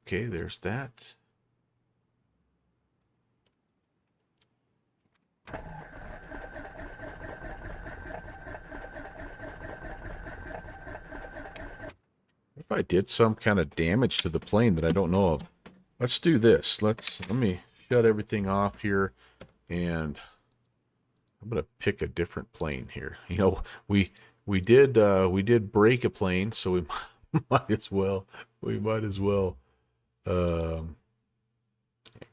Okay, there's that. If I did some kind of damage to the plane that I don't know of. Let's do this. Let me shut everything off here, and I'm gonna pick a different plane here. You know, we did break a plane, so we might as well um,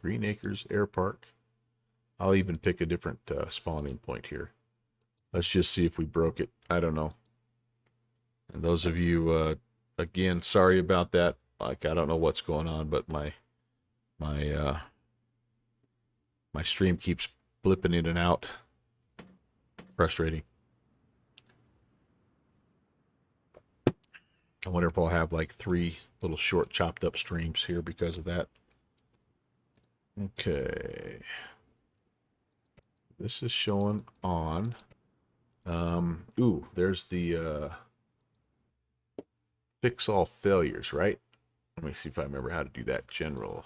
Green Acres Air Park. I'll even pick a different spawning point here. Let's just see if we broke it. I don't know. And those of you, again, sorry about that. Like, I don't know what's going on, but my my stream keeps blipping in and out. Frustrating. I wonder if I'll have like 3 little short chopped up streams here because of that. Okay. This is showing on. Ooh, there's the fix all failures, right? Let me see if I remember how to do that. General.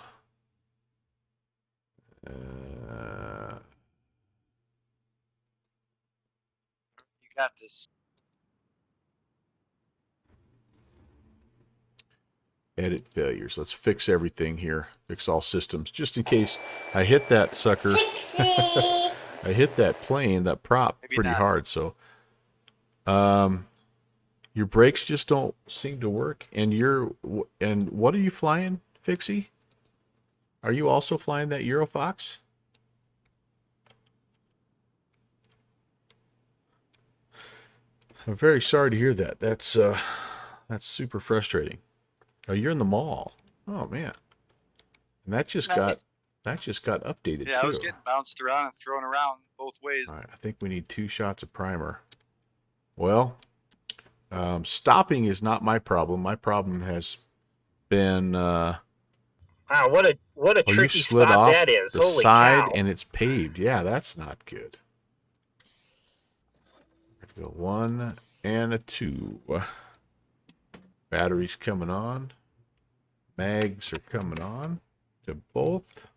You got this. Edit failures. Let's fix everything here. Fix all systems. Just in case I hit that sucker. I hit that plane, that prop, Maybe pretty not. hard. So, your brakes just don't seem to work. And what are you flying, Fixie? Are you also flying that Eurofox? I'm very sorry to hear that. That's super frustrating. Oh, you're in the mall. Oh man. And that just Nice. got updated Yeah, too. I was getting bounced around and thrown around both ways. All right, I think we need 2 shots of primer. Well, stopping is not my problem. My problem has been Wow, what a you tricky slid spot off that is. the Holy side cow. and it's paved. Yeah, that's not good. Go 1 and a 2. Batteries coming on. Mags are coming on to both.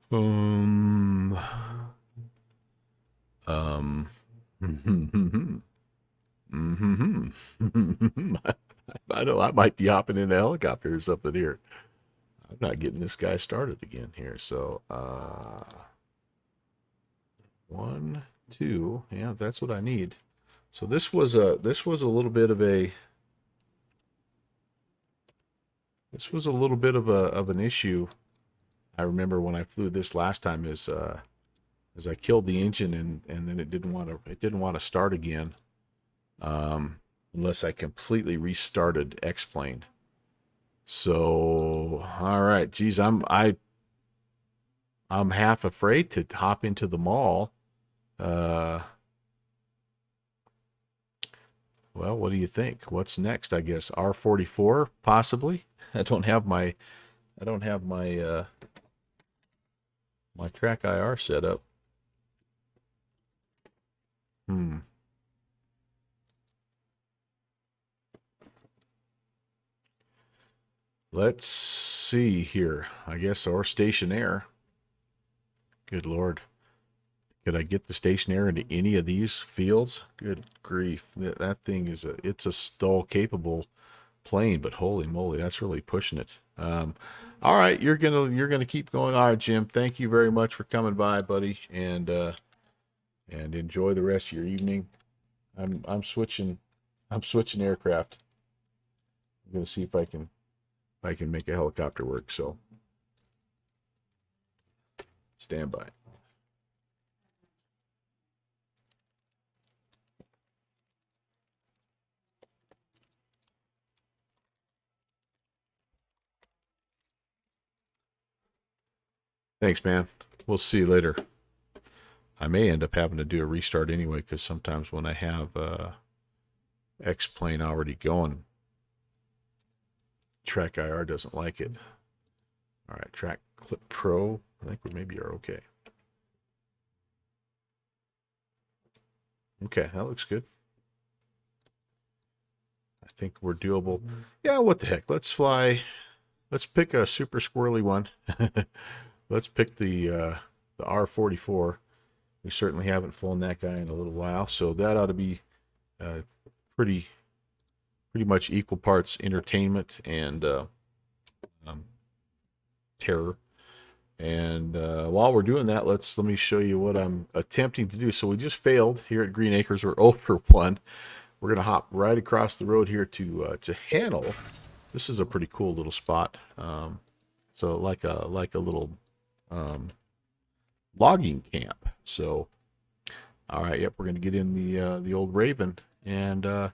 Um. I know I might be hopping in a helicopter or something here. I'm not getting this guy started again here. So, 1, 2. Yeah, that's what I need. So this was a little bit of a an issue. I remember when I flew this last time is I killed the engine and then it didn't want to start again. Unless I completely restarted X-Plane. So, all right, geez, I'm half afraid to hop into the mall. Well, what do you think? What's next? I guess R44 possibly. I don't have my my track IR set up. Let's see here. I guess or stationaire. Good Lord. Could I get the stationaire into any of these fields? Good grief. That thing is it's a stall capable plane, but holy moly, that's really pushing it. All right, you're gonna keep going. All right, Jim. Thank you very much for coming by, buddy, and enjoy the rest of your evening. I'm switching aircraft. I'm gonna see if I can make a helicopter work. So stand by. Thanks, man. We'll see you later. I may end up having to do a restart anyway, because sometimes when I have X-Plane already going, Track IR doesn't like it. All right, track clip pro. I think we maybe are okay. Okay, that looks good. I think we're doable. Yeah, what the heck? Let's fly. Let's pick a super squirrely one. Let's pick the R44. We certainly haven't flown that guy in a little while, so that ought to be pretty much equal parts entertainment and terror. And while we're doing that, let me show you what I'm attempting to do. So we just failed here at Green Acres. We're 0 for 1. We're gonna hop right across the road here to Hannell. This is a pretty cool little spot. So like a little logging camp. So all right, yep, we're gonna get in the old Raven and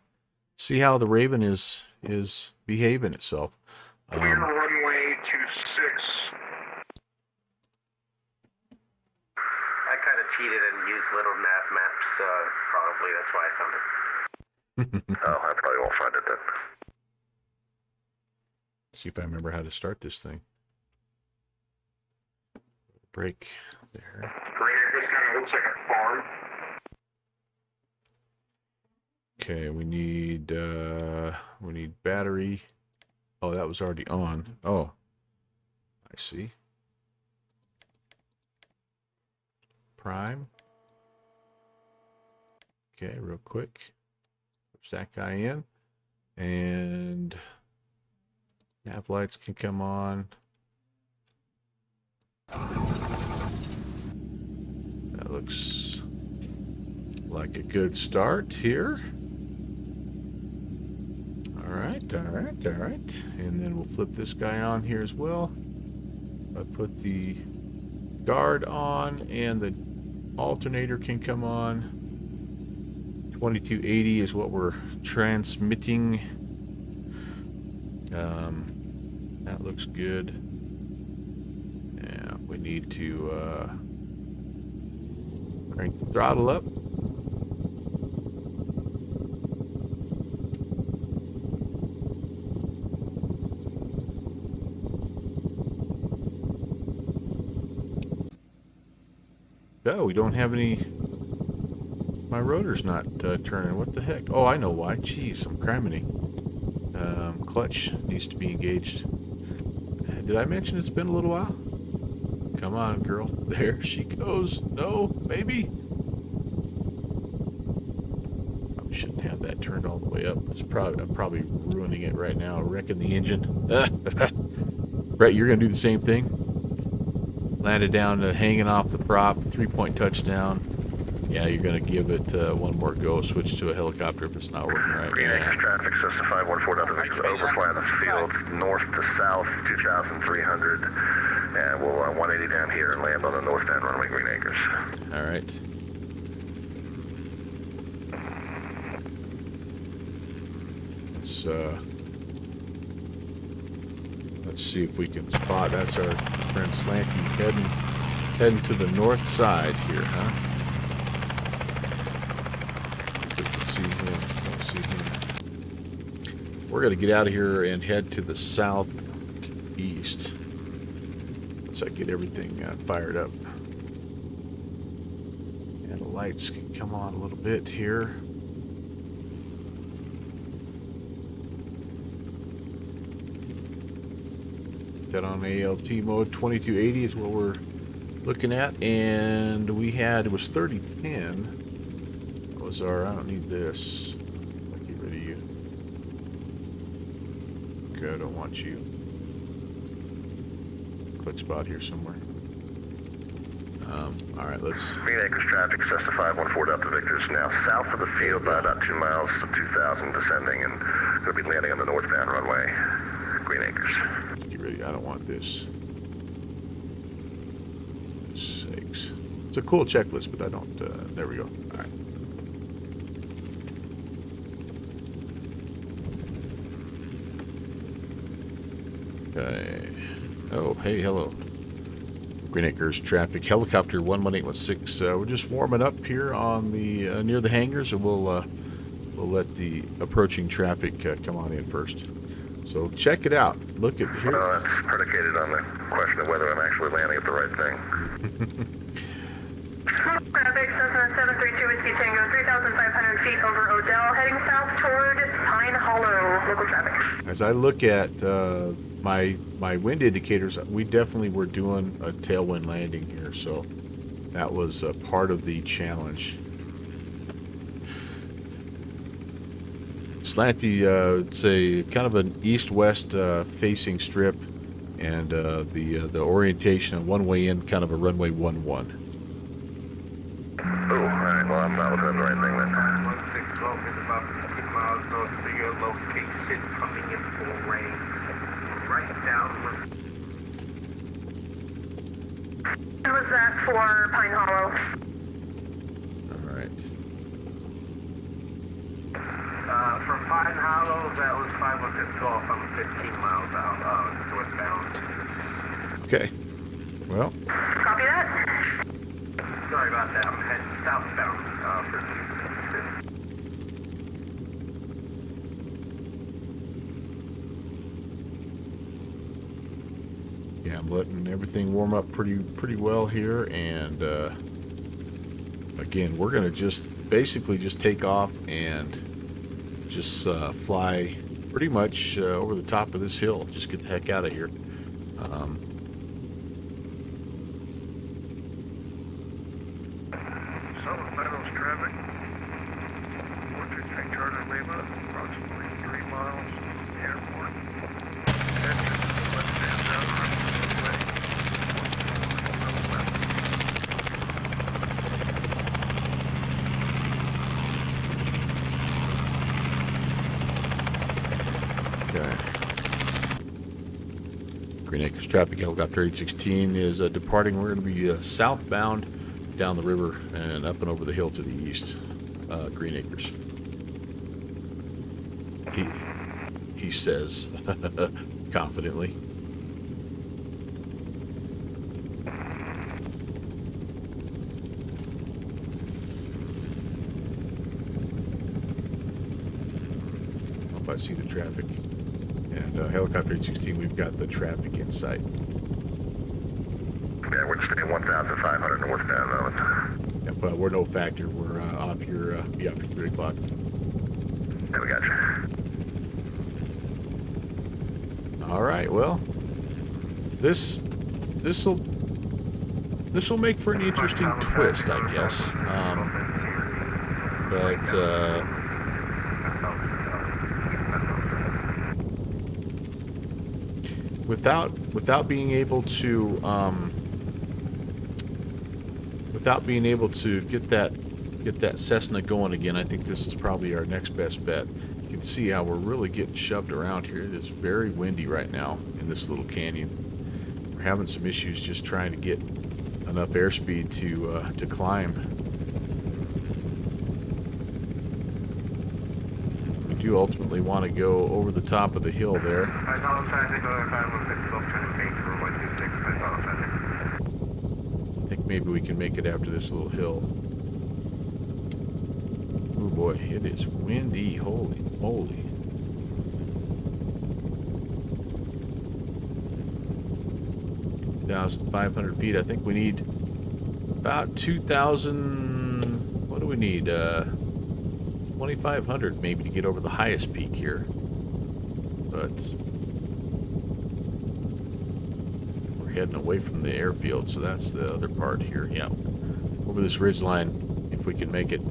see how the Raven is behaving itself. Clear runway 26. I kind of cheated and used little nav maps, probably that's why I found it. Oh, I probably won't find it then. See if I remember how to start this thing. Break there. This kind of looks like a farm. Okay, we need battery. Oh, that was already on. Oh, I see. Prime. Okay, real quick. Push that guy in. And nav lights can come on. That looks like a good start here. All right, all right, all right. And then we'll flip this guy on here as well. I put the guard on and the alternator can come on. 2280 is what we're transmitting. That looks good. Yeah, we need to crank the throttle up. Oh, we don't have any. My rotor's not turning. What the heck? Oh, I know why. Jeez, I'm criminy. Clutch needs to be engaged. Did I mention it's been a little while? Come on, girl. There she goes. No, maybe. Probably shouldn't have that turned all the way up. I'm probably ruining it right now, wrecking the engine. Brett, you're gonna do the same thing. Landed down, hanging off the prop, 3-point touchdown. Yeah, you're going to give it one more go. Switch to a helicopter if it's not working right. Green Acres traffic, Cessna 514 Delta Victor's overflying the field, north to south, 2,300. And we'll 180 down here and land on the northbound runway, Green Acres. All right. Let's see if we can spot. That's our friend Slanky heading to the north side here, huh? We're going to get out of here and head to the southeast. Once I get everything fired up. And the lights can come on a little bit here. That on ALT mode. 2280 is what we're looking at. And we had, it was 3010. That was our, I don't need this. Get rid of you. Okay, I don't want you. Click spot here somewhere. All right, let's. Green Acres traffic, Cessna 514 Delta Victor is now south of the field by about 2 miles to 2,000 descending, and going to be landing on the northbound runway. Green Acres. Get ready. I don't want this. Sakes. It's a cool checklist, but I don't. There we go. All right. Okay. Oh, hey, hello. Green Acres traffic, helicopter 11816. We're just warming up here on the near the hangars, and we'll let the approaching traffic come on in first. So check it out. Look at here. Well, that's predicated on the question of whether I'm actually landing at the right thing. Traffic, Cessna 732 Whiskey Tango, 3,500 feet over Odell, heading south toward Pine Hollow. Local traffic. As I look at my wind indicators, we definitely were doing a tailwind landing here, so that was a part of the challenge. Slanty, it's a kind of an east-west facing strip, and the orientation of one way in, kind of a runway 11. Ooh, alright, well, I'm not looking at the right thing then. 1612 is about 15 miles north of your location, coming in full range. Right downwind. When was that for Pine Hollow? All right. For Pine Hollow, that was 506 Golf. I'm 15 miles out, northbound. Okay. Well, Copy that? Sorry about that. I'm heading southbound for yeah, I'm letting everything warm up pretty well here, and again, we're gonna just basically just take off and just fly pretty much over the top of this hill. Just get the heck out of here. Southern Meadows traffic. 43 Tank Charter Lima, approximately 3 miles from the airport. Heading to the left-hand down the runway. Okay. Green Acres traffic helicopter 816 is departing. We're going to be southbound down the river and up and over the hill to the east. Green Acres. He says confidently. Hope I see the traffic. And helicopter 816, we've got the traffic in sight. Yeah, we're just at 1,500 northbound now. Yep, we're no factor. We're off your be off your 3 o'clock. Yeah, we got you. All right. Well, this will make for an interesting twist, I guess. Without being able to get that Cessna going again, I think this is probably our next best bet. You can see how we're really getting shoved around here. It is very windy right now in this little canyon. We're having some issues just trying to get enough airspeed to climb. We do ultimately want to go over the top of the hill there. I follow traffic, 516 Golf, turning page for 126. I follow traffic. I think maybe we can make it after this little hill. Oh boy, it is windy. Holy moly. $2,500 feet. I think we need about 2,000. What do we need? 2,500 maybe to get over the highest peak here. But we're heading away from the airfield, so that's the other part here. Yeah, over this ridge line, if we can make it.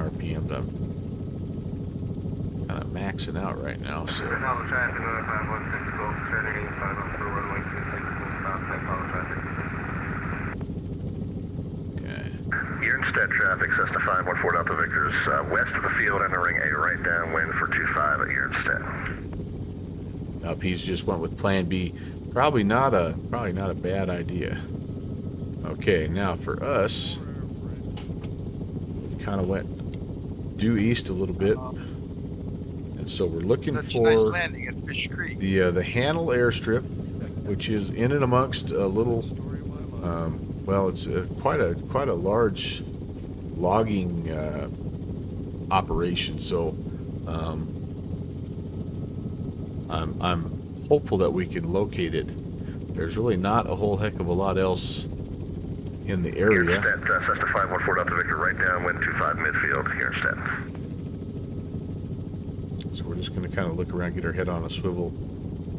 RPMs, I'm kind of maxing out right now, so. Follow traffic, 516 Golf, turning 504, runway 26, full stop, I follow traffic. Okay. You're instead traffic, Cessna 514 Delta Victor's west of the field, entering a right downwind for 25 at your instead. He's just went with plan B. Probably not a bad idea. Okay, now for us, kind of went due east a little bit, And so we're looking Such a for nice landing at Fish Creek. the Handle airstrip, which is in and amongst a little, well, it's quite a large logging operation. So I'm hopeful that we can locate it. There's really not a whole heck of a lot else in the area. Instead, Cessna 514 Delta Victor, right down, wind 25 midfield, here instead. So we're just going to kind of look around, get our head on a swivel,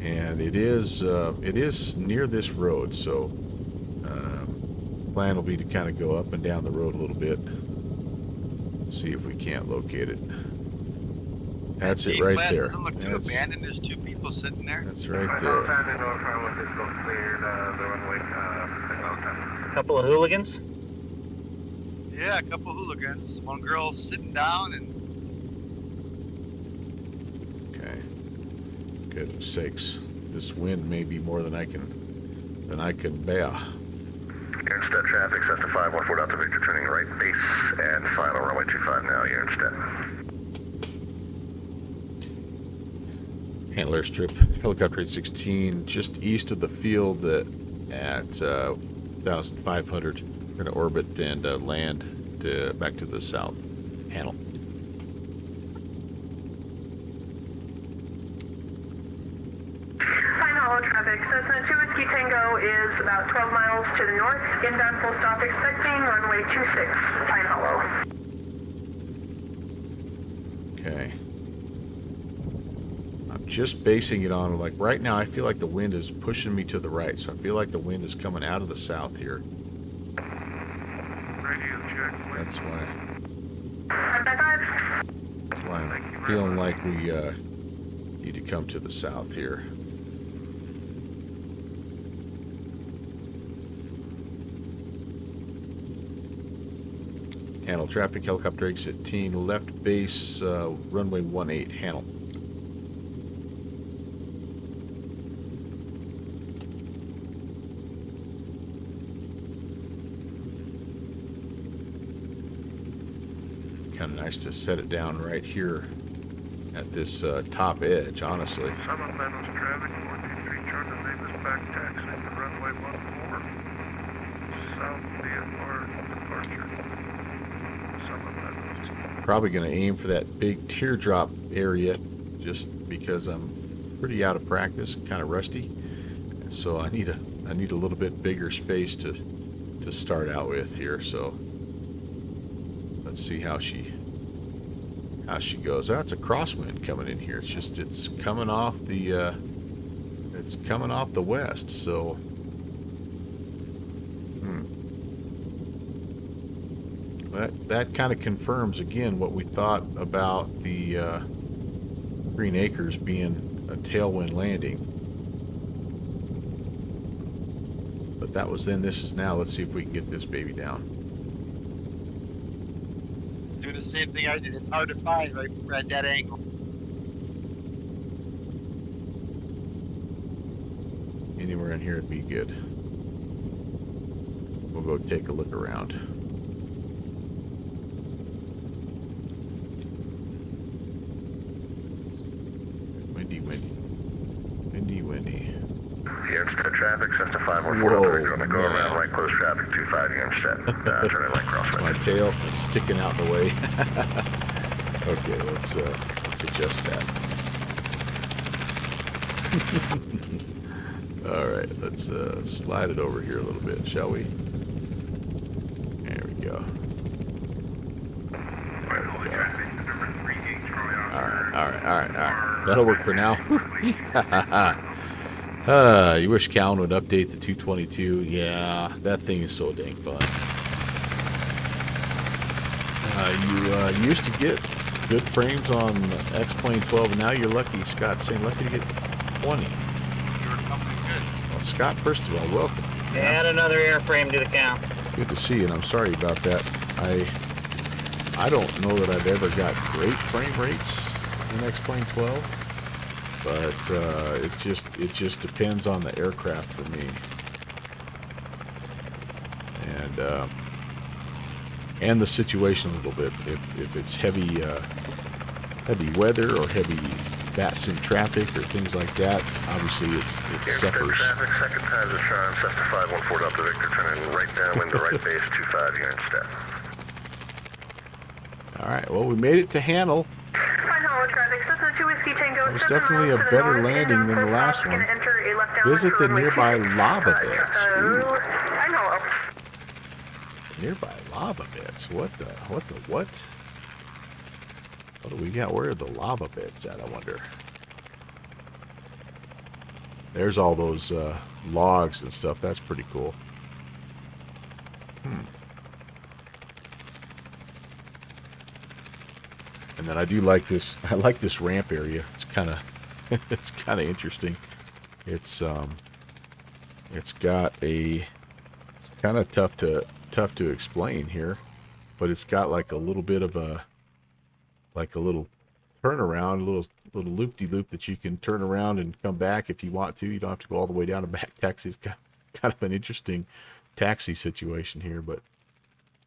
and it is near this road. So plan will be to kind of go up and down the road a little bit, see if we can't locate it. That's it right there. Doesn't look too abandoned. There's two people sitting there. That's right there. Couple of hooligans. Yeah, a couple hooligans. One girl sitting down and Okay. Goodness sakes, this wind may be more than I can bear. Here instead, traffic, Cessna 514 Delta Victor, turning right base and final runway 25 now, here instead. Handle airstrip, helicopter 816, just east of the field at 1,500. We're going to orbit and land back to the south. Handle. Pine Hollow traffic. Cessna 2 Whiskey Tango is about 12 miles to the north. Inbound full stop expecting runway 26, Pine Hollow. Okay. I'm just basing it on, like, right now I feel like the wind is pushing me to the right, so I feel like the wind is coming out of the south here. Radio check, That's why. 555. That's why I'm feeling like we need to come to the south here. Handle traffic, helicopter exit 18, left base, runway 18, handle. Kind of nice to set it down right here at this top edge, honestly. Summit Meadows traffic, 423 Charlie Davis, back taxi to runway 14, South VFR departure. Summit Meadows. Probably going to aim for that big teardrop area just because I'm pretty out of practice and kind of rusty. And so I need a little bit bigger space to start out with here. So let's see how she goes. That's a crosswind coming in here. It's coming off the west. So that kind of confirms again what we thought about the Green Acres being a tailwind landing. But that was then, this is now. Let's see if we can get this baby down. do the same thing I did. It's hard to find right at that angle. Anywhere in here would be good. We'll go take a look around. Windy, windy. Windy, windy. Here instead traffic, Cessna 514 Whoa, on the go around yeah. right close traffic 25 here instead. Turning right crosswind. My tail is sticking out the way. Okay, let's adjust that. All right, let's slide it over here a little bit, shall we? There we go. All right. That'll work for now. You wish Callan would update the 222. Yeah, that thing is so dang fun. You used to get good frames on X-Plane 12, and now you're lucky. Scott's saying lucky to get 20. You were coming good. Well, Scott, first of all, welcome. Add another airframe to the count. Good to see you, and I'm sorry about that. I don't know that I've ever got great frame rates in X-Plane 12, but it just depends on the aircraft for me, and the situation a little bit. If it's heavy heavy weather or heavy Batson traffic or things like that, obviously it suffers. Traffic, second time to Charm, Cessna 514 Delta Victor, turning right downwind to right base 25, you're in step. All right, well, we made it to Handle. Pine Hollow traffic, Cessna 2 Whiskey Tango. It was 7 definitely miles a to the better north, landing and than the full last stop, one. gonna enter a left downwind Visit for the runway nearby 26. lava beds. Ooh. Pine Hollow. Nearby lava beds. What? What do we got? Where are the lava beds at, I wonder? There's all those logs and stuff. That's pretty cool. And then I do like this. I like this ramp area. It's kind of it's kind of interesting. It's got a it's kind of tough to explain here, but it's got like a little bit of a little turnaround, a little loop-de-loop that you can turn around and come back if you want to. You don't have to go all the way down to back taxi. It's kind of an interesting taxi situation here, but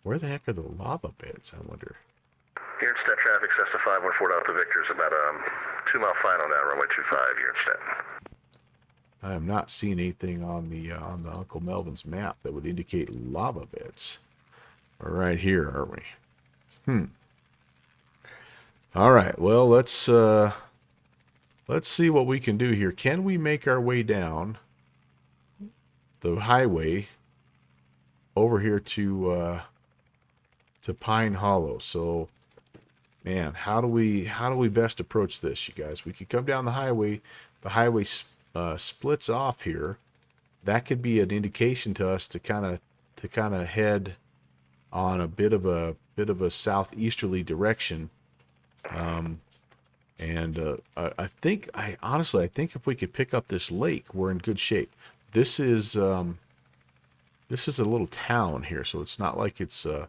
where the heck are the lava beds, I wonder? You're in step traffic, Cessna 514 Delta Victor is about a 2-mile final now, runway 25, you're in step. I am not seeing anything on the Uncle Melvin's map that would indicate lava beds. We're right here, aren't we? All right. Well, let's see what we can do here. Can we make our way down the highway over here to Pine Hollow? So, man, how do we best approach this, you guys? We could come down the highway. The highway splits off here. That could be an indication to us to kind of head on a bit of a southeasterly direction. I think if we could pick up this lake, we're in good shape. This is a little town here, so it's not like it's not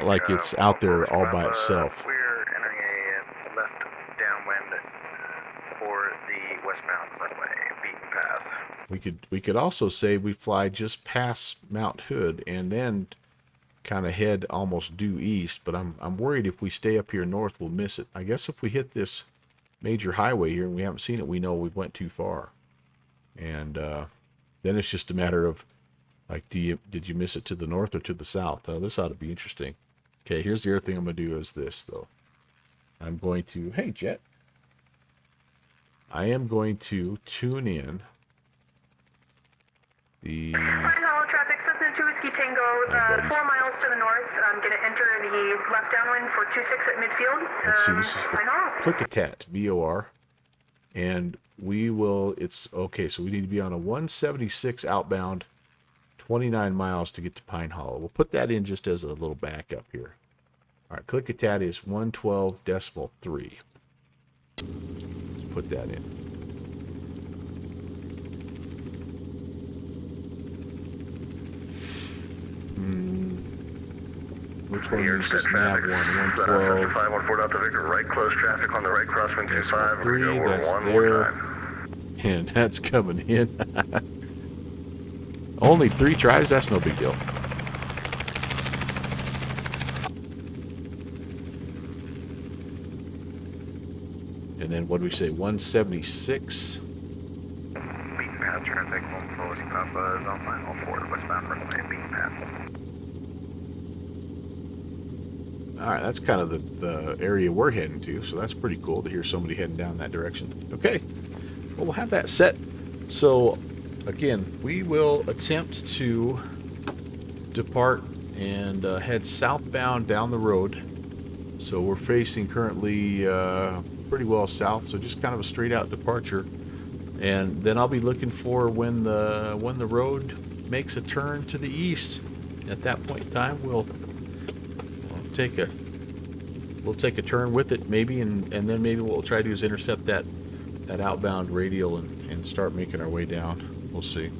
like it's out there all by itself. We're entering a left downwind for the westbound runway, beaten path. We could also say we fly just past Mount Hood and then kind of head almost due east, but I'm worried if we stay up here north we'll miss it. I guess if we hit this major highway here and we haven't seen it, we know we went too far. And then it's just a matter of like, did you miss it to the north or to the south? Oh, this ought to be interesting. Okay, here's the other thing I'm going to do is this, though. I'm going to, hey, Jet. I am going to tune in the... Pine Hollow traffic, Cessna 2 Whiskey Tango, 4 miles to the north. I'm going to enter the left downwind for 26 at midfield. Let's see, this is the Pine Hollow. Clickitat, VOR. And we will, it's, okay, so we need to be on a 176 outbound, 29 miles to get to Pine Hollow. We'll put that in just as a little backup here. All right, Clickitat is 112.3. Let's put that in. Which one You're in is step this nav traffic, one? Cessna 112. 514 Delta Victor, right close traffic on the right crosswind 25, we're 3, going to order that's one more there. time. And that's coming in. Only 3 tries? That's no big deal. And then what do we say? 176. Beaten path traffic, 1 Forest Papa is on line 14, westbound runway, beaten path. All right, that's kind of the area we're heading to, so that's pretty cool to hear somebody heading down that direction. Okay, well, we'll have that set. So, again, we will attempt to depart and head southbound down the road. So we're facing currently pretty well south, so just kind of a straight out departure. And then I'll be looking for when the road makes a turn to the east. At that point in time, we'll take a turn with it maybe, and then maybe what we'll try to do is intercept that outbound radial and start making our way down. We'll see.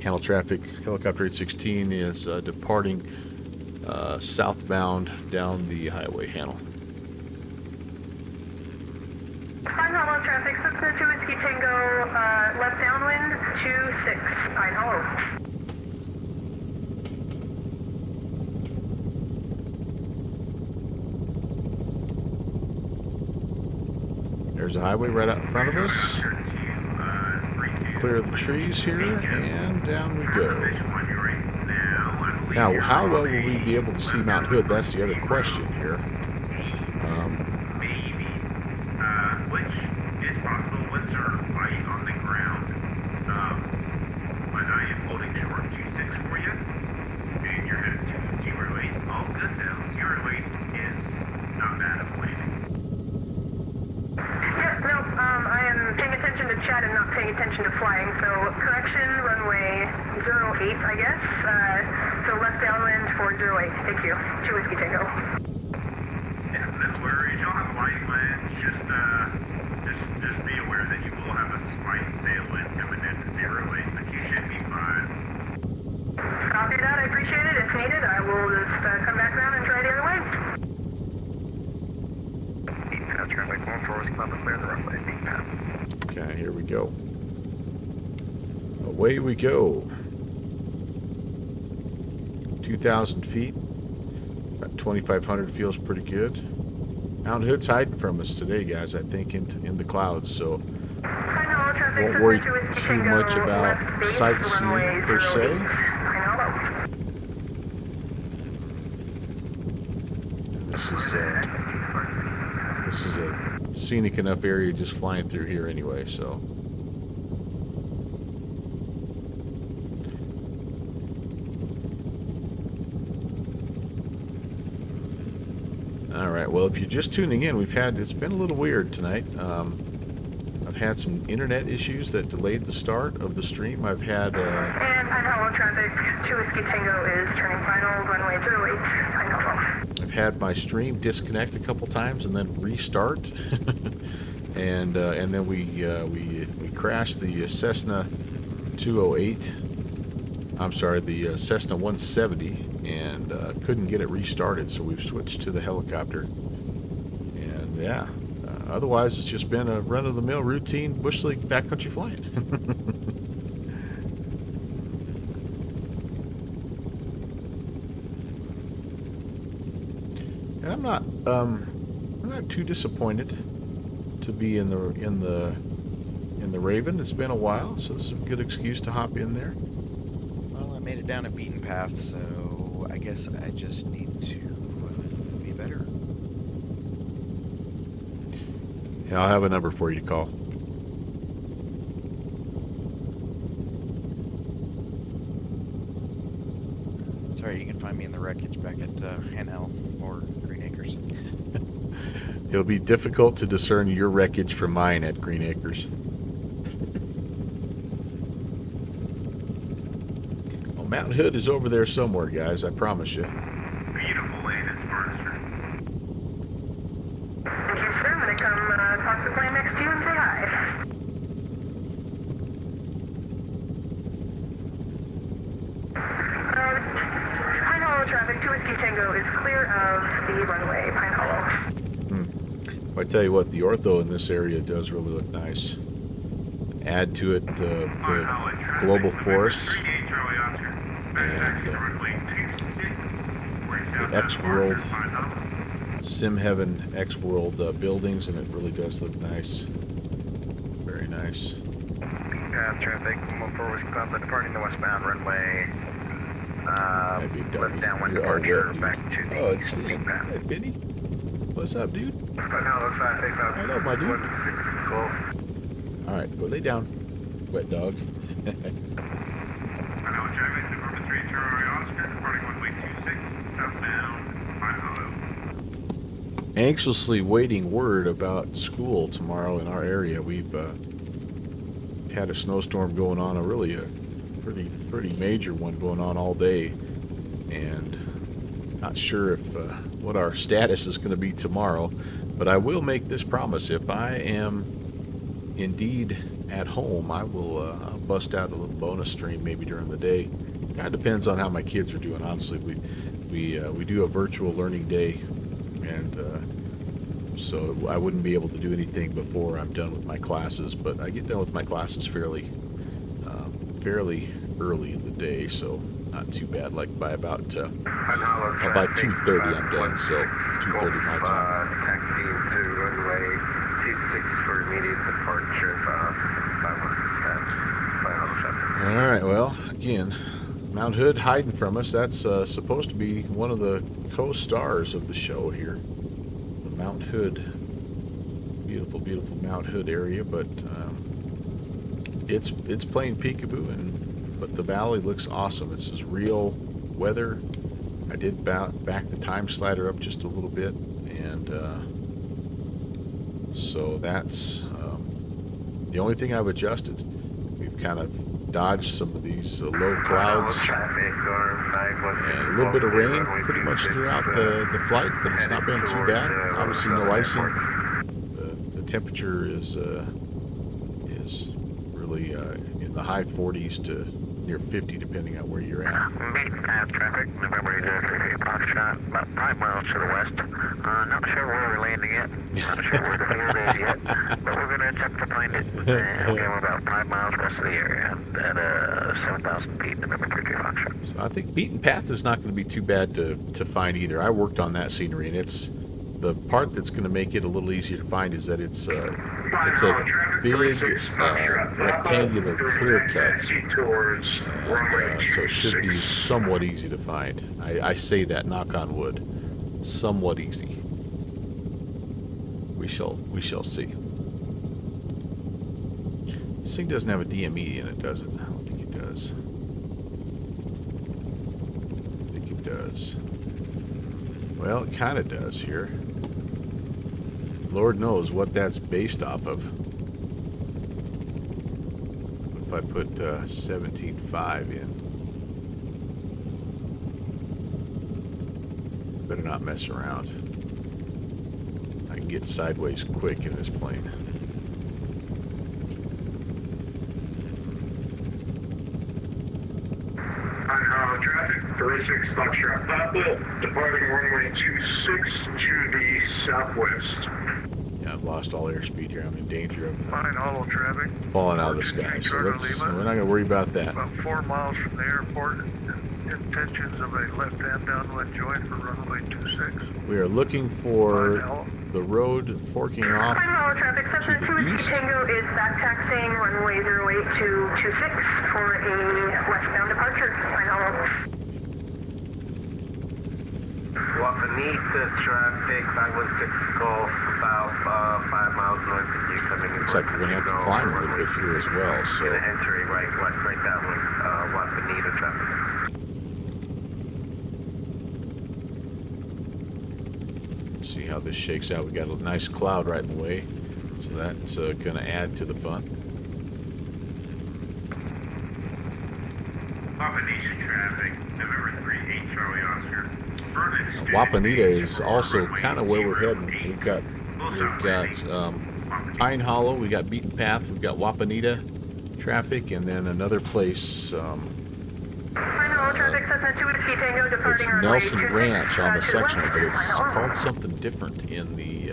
Handle traffic, helicopter 816 is departing southbound down the highway. Handle. Pine Hollow traffic, Cessna 2 Whiskey Tango, left downwind, 26, Pine Hollow. There's a highway right out in front of us. Clear the trees here, and down we go. Now, how well will we be able to see Mount Hood? That's the other question here. Maybe. Which is possible once they're light on the ground. But I am holding short 26 for you. And you're headed to 08. All good though. 08 is not bad of a landing. Yeah, no, I am paying attention to chat and not paying attention to flying, so correction, runway 08, I guess. So left downwind for 08. Thank you. 2 Whiskey Tango. Yeah, no worries. Y'all have a light land. Just be aware that you will have a slight tailwind coming into 08, but you should be fine. Copy that. I appreciate it. If needed, I will just come back around and try the other way. Beaten path traffic 14 Whiskey Papa, clear the runway. Beaten path. Okay, here we go. Away we go. 2,000 feet. About 2,500 feels pretty good. Mount Hood's hiding from us today, guys, I think, in the clouds, so won't worry too much about sightseeing per se. This is a scenic enough area just flying through here anyway, so. All right, well, if you're just tuning in, it's been a little weird tonight. I've had some internet issues that delayed the start of the stream. I've had... And Pine Hollow traffic, 2 Whiskey Tango is turning final, runway 08, Pine Hollow. I've had my stream disconnect a couple times and then restart. and then we crashed the Cessna 208. I'm sorry, the Cessna 170, and couldn't get it restarted, so we've switched to the helicopter. And yeah, otherwise it's just been a run-of-the-mill routine Bush League backcountry flying. And I'm not too disappointed to be in the Raven. It's been a while, so it's a good excuse to hop in there. Well, I made it down a beaten path, so I guess I just need to be better. Yeah, I'll have a number for you to call. Sorry, you can find me in the wreckage back at Hanel or Green Acres. It'll be difficult to discern your wreckage from mine at Green Acres. Well, Mount Hood is over there somewhere, guys, I promise you. Beautiful land in Spartanster. Thank you, sir. I'm going to come talk to the plane next to you and say hi. Pine Hollow traffic, 2 Whiskey Tango is clear of the runway, Pine Hollow. I tell you what, the ortho in this area does really look nice. Add to it the global forests and the X-World, Sim Heaven X-World buildings, and it really does look nice. Very nice. Beaten path traffic 14 Whiskey Papa, departing the westbound runway. Left downwind departure back to the beaten path. Hey, Finny. What's up, dude? Hello, my dude. All right, go lay down, wet dog. Pine Hollow traffic, Department 3 Charlie Oscar, departing runway 26, southbound, Pine Hollow. Anxiously waiting word about school tomorrow in our area. We've had a snowstorm going on, a pretty major one going on all day, and not sure if what our status is going to be tomorrow. But I will make this promise: if I am indeed at home, I will I'll bust out a little bonus stream maybe during the day. Kind of depends on how my kids are doing. Honestly, we do a virtual learning day, and so I wouldn't be able to do anything before I'm done with my classes. But I get done with my classes fairly early in the day, so not too bad. Like by about 2:30 I'm done. So 2:30 my time. Taxi to runway 26 for immediate departure, 5 All right, well, again, Mount Hood hiding from us. That's supposed to be one of the co-stars of the show here. The Mount Hood, beautiful, beautiful Mount Hood area, but it's playing peekaboo, but the valley looks awesome. This is real weather. I did back the time slider up just a little bit, and so that's the only thing I've adjusted. We've kind of dodged some of these low clouds and a little bit of rain pretty much throughout the flight, but it's not been too bad. Obviously no icing. The temperature is really in the high 40s to near 50 depending on where you're at. Beaten path traffic, November 8 Foxtrot, about 5 miles to the west. Not sure where we're landing yet. Not sure where the field is yet, but we're going to attempt to find it. Okay, we're about 5 miles west of the area at 7,000 feet, November 3 Foxtrot. So I think beaten path is not going to be too bad to find either. I worked on that scenery, and it's the part that's going to make it a little easier to find is that it's a big rectangular clear cut, so it should be somewhat easy to find. I say that, knock on wood, somewhat easy. We shall see. This thing doesn't have a DME in it, does it? I don't think it does. I think it does. Well, it kind of does here. Lord knows what that's based off of. If I put 17.5 in. Better not mess around. I can get sideways quick in this plane. Traffic 36 Foxtrot Papa, departing runway 26 to the southwest. Yeah, I've lost all airspeed here. I'm in danger of Fine hollow traffic. falling out of the sky. So we're not going to worry about that. About 4 miles from the airport. Intentions of a left-hand downwind joint for runway 26. We are looking for the road forking off Final traffic, Cessna to 2 the Whiskey east. Tango is back taxiing runway 08 to 26 for a westbound departure. Final. Wapanita traffic, 516 Gulf, about 5 miles north of you coming in. Looks like we're going to have to climb a little bit here as well. So Gonna enter a right that way, Wapanita traffic. see how this shakes out. We got a nice cloud right in the way, so that's going to add to the fun. Wapanita traffic, November 3, 8 Charlie Oscar. Wapanita is also kind of where we're heading. We've got Pine Hollow, we got Beaten Path, we've got Wapanita traffic, and then another place. Final traffic, Cessna 2 Whiskey Tango It's departing runway Nelson 26 Ranch on the to sectional, west. but it's Final. called something different in the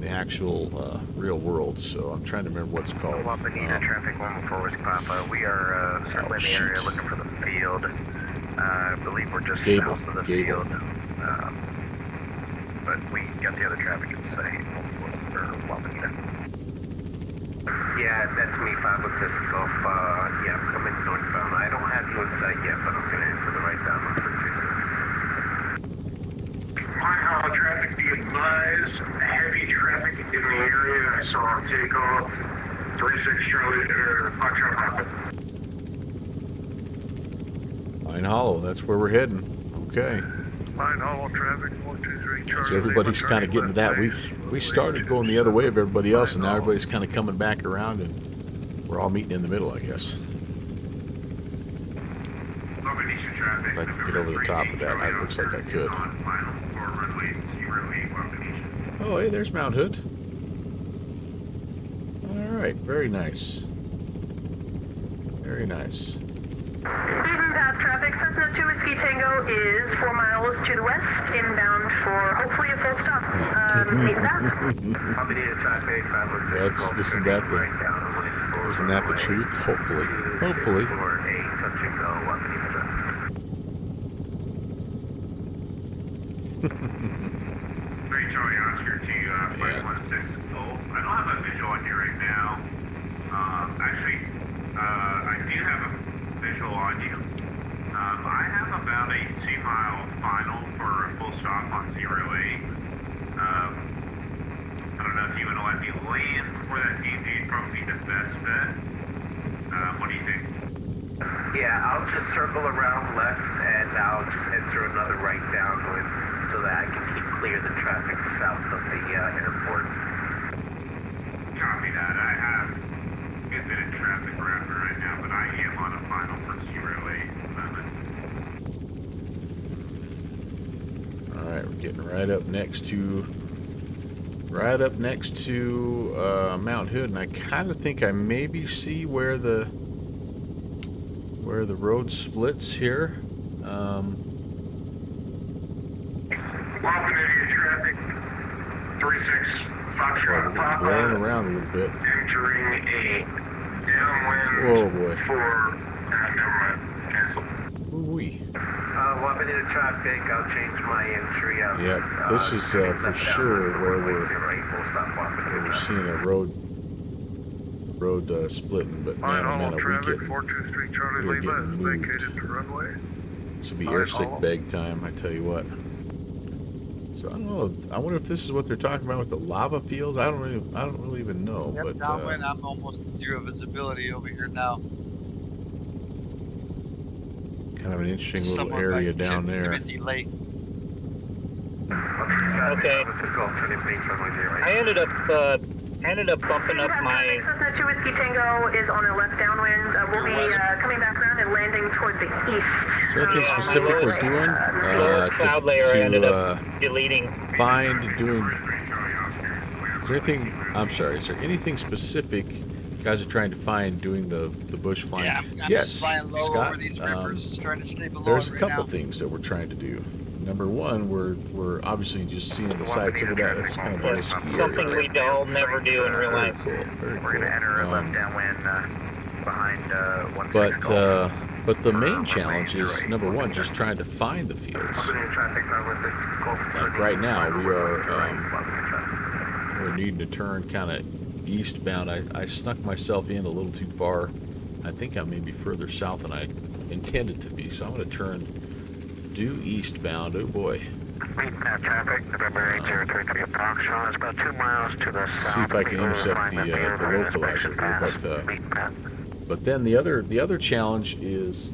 actual real world. So I'm trying to remember what it's called. Wapanita traffic 114 Whiskey Papa. We are circling the area looking for the field. I believe we're just Gable. south of the Gable. field. But we got the other traffic at say for Wapanita. Yeah, that's me, 516 Gulf. Yeah, I'm coming northbound. I don't have you in sight yet, but I'm gonna enter the right down for 26. Pine Hollow traffic, be advised. Heavy traffic in the area. I saw takeoff. 36 Charlie, Foxtrot Papa. Pine Hollow, that's where we're heading. Okay. Pine Hollow traffic, 123 Charlie. So everybody's kind of getting to that. We started going the other way of everybody else, and now everybody's kind of coming back around, and we're all meeting in the middle, I guess. Wapanita traffic, If I can get over the top of that, it looks like I could. on final for runway 08 Wapanita. Oh, hey, there's Mount Hood. All right, very nice. Very nice. Beaten Path traffic, Cessna 2 Whiskey Tango is 4 miles to the west, inbound for hopefully a full stop. Beaten Path. Wapanita traffic, 516 Gulf. Isn't that the truth? Hopefully. Hopefully. For a touch and go, Wapanita traffic. 3 Charlie Oscar to flight 16. now. Actually, I do have a visual on you. I have about a 2-mile final for a full stop on 08. I don't know if you want to let me land before that seems to probably be the best bet. What do you think? Yeah, I'll just circle around left and I'll just enter another right downwind so that I can keep clear the traffic south of the airport. Copy that. I have a good bit of traffic around me right now, but I am on a final for 08 at the moment. All right, we're getting right up next to Mount Hood, and I kind of think I maybe see where the road splits here. Welcome to traffic. 36 Foxtrot We're blowing around a little bit. entering a downwind Oh boy. for never mind. Cancel. Ooh-wee. Want me to traffic? I'll change my entry out. Yeah, this is for sure where we're seeing a road splitting, but man, oh man, are we getting, 423 Charlie we're Lima getting is moved. vacated to runway. This will be air sick bag time, I tell you what. So I don't know. I wonder if this is what they're talking about with the lava fields. I don't really even know. Yep, but downwind, I'm almost zero visibility over here now. kind of an interesting little Someone area might down tip there. Timothy late. Okay. I ended up bumping up my. Cessna 2 Whiskey Tango is on a left downwind. We'll be coming back around and landing toward the east. Is there anything specific we're doing? Lowest cloud layer I ended up deleting. Find doing. Is there anything? I'm sorry. Is there anything specific you guys are trying to find doing the bush flying? Yeah, I'm yes, just flying low Scott, over these rivers, trying to stay below there's it a right couple now. things that we're trying to do. Number one, we're obviously just seeing the sights of that. That's kind of a Yes, ski something area. we all never do in real Very life. cool. Very We're going to enter a cool. left downwind behind 16 Golf. But the main challenge is number one, just trying to find the fields. Like right now, we're needing to turn kind of eastbound. I snuck myself in a little too far. I think I may be further south than I intended to be, so I'm going to turn due eastbound. Oh boy. Traffic, November 8033 Foxtrot. It's about 2 miles to the south. See if I can intercept the localizer here, but then the other challenge is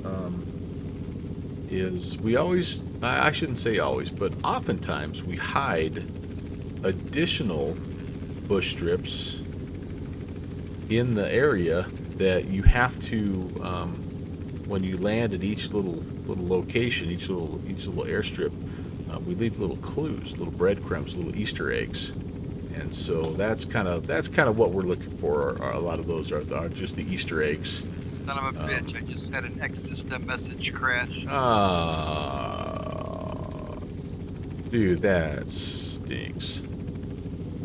we always, I shouldn't say always, but oftentimes we hide additional bush strips in the area that you have to when you land at each little location, each little airstrip, we leave little clues, little breadcrumbs, little Easter eggs, and so that's kind of what we're looking for. A lot of those are just the Easter eggs. Son of a bitch! I just had an X-System message crash. Dude, that stinks.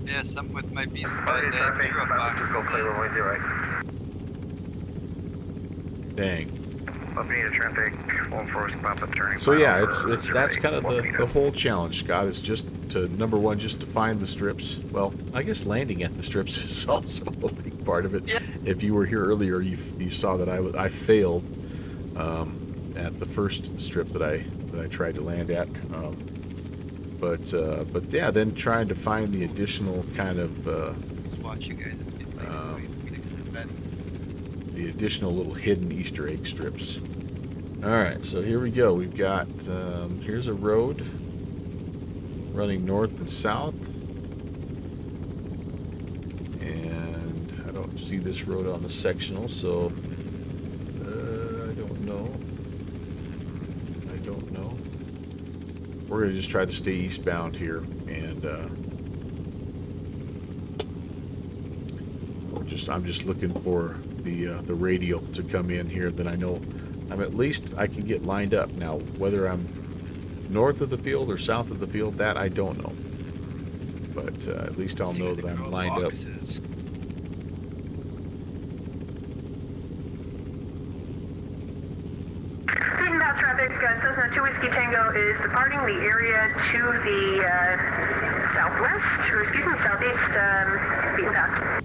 Yes, I'm with my V-Spot Zero Fox. It says, Dang. Traffic, So yeah, it's that's kind of the whole challenge, Scott. Is just to number one, just to find the strips. Well, I guess landing at the strips is also a big part of it. Yeah. If you were here earlier, you saw that I failed at the first strip that I tried to land at. But yeah, then trying to find the additional kind of just watch you guys. It's getting late. Wait for me to get to bed. the additional little hidden Easter egg strips. All right, so here we go. We've got here's a road running north and south, and I don't see this road on the sectional, so I don't know. We're gonna just try to stay eastbound here, and I'm just looking for the radial to come in here. That I know I'm at least I can get lined up. Now, whether I'm north of the field or south of the field, that I don't know. But at least I'll know that I'm lined up. Beaten path traffic, Cessna 2 Whiskey Tango is departing the area to the southwest, or excuse me, southeast, beaten path.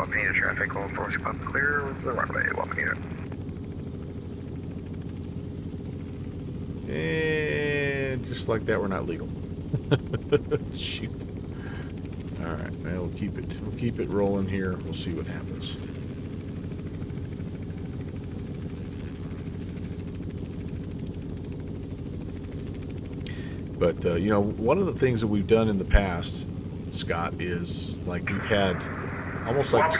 Wapanita traffic, all force pub clear of the runway, Wapanita. And just like that, we're not legal. Shoot. All right, well, we'll keep it rolling here. We'll see what happens. But you know, one of the things that we've done in the past, Scott, is like we've had almost like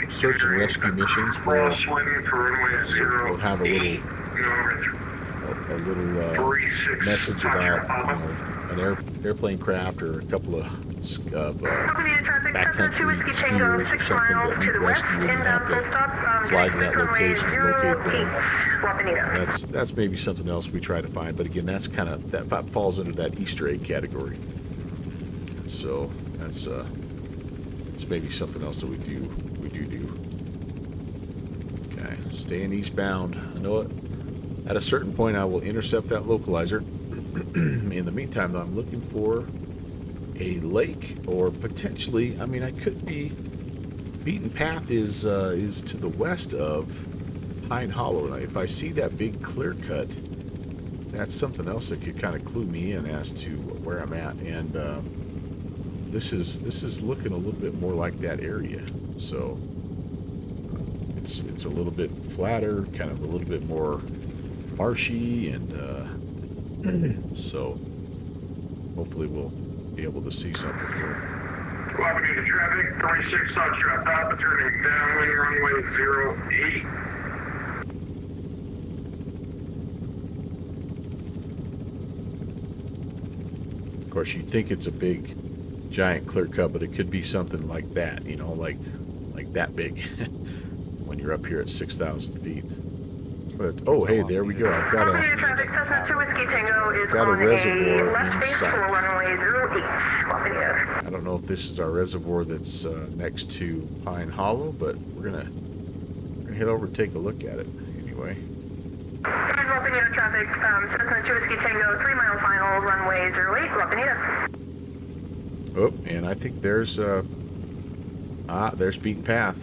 search and rescue missions where we'll have a little message about an airplane craft or a couple of backcountry skiers or something that need rescue and have to fly to that location and locate them. That's maybe something else we try to find, but again, that falls under that Easter egg category. So that's maybe something else that we do. Okay, staying eastbound. I know it. At a certain point, I will intercept that localizer. In the meantime, though, I'm looking for a lake, or potentially, I mean, I could be. Beaten path is to the west of Pine Hollow. And if I see that big clear cut, that's something else that could kind of clue me in as to where I'm at. And this is looking a little bit more like that area. So it's a little bit flatter, kind of a little bit more marshy, and so hopefully we'll be able to see something here. Wapanita traffic, 36 Foxtrot Papa, turning downwind runway 08. Of course, you'd think it's a big, giant clear cut, but it could be something like that, you know, like that big when you're up here at 6,000 feet. But, oh, hey, there we go. I've got a reservoir in sight. I don't know if this is our reservoir that's next to Pine Hollow, but we're gonna head over and take a look at it anyway. Wapanita traffic, Cessna 2 Whiskey Tango, 3 mile final, runway 08, Wapanita. Oh, and I think there's beaten path.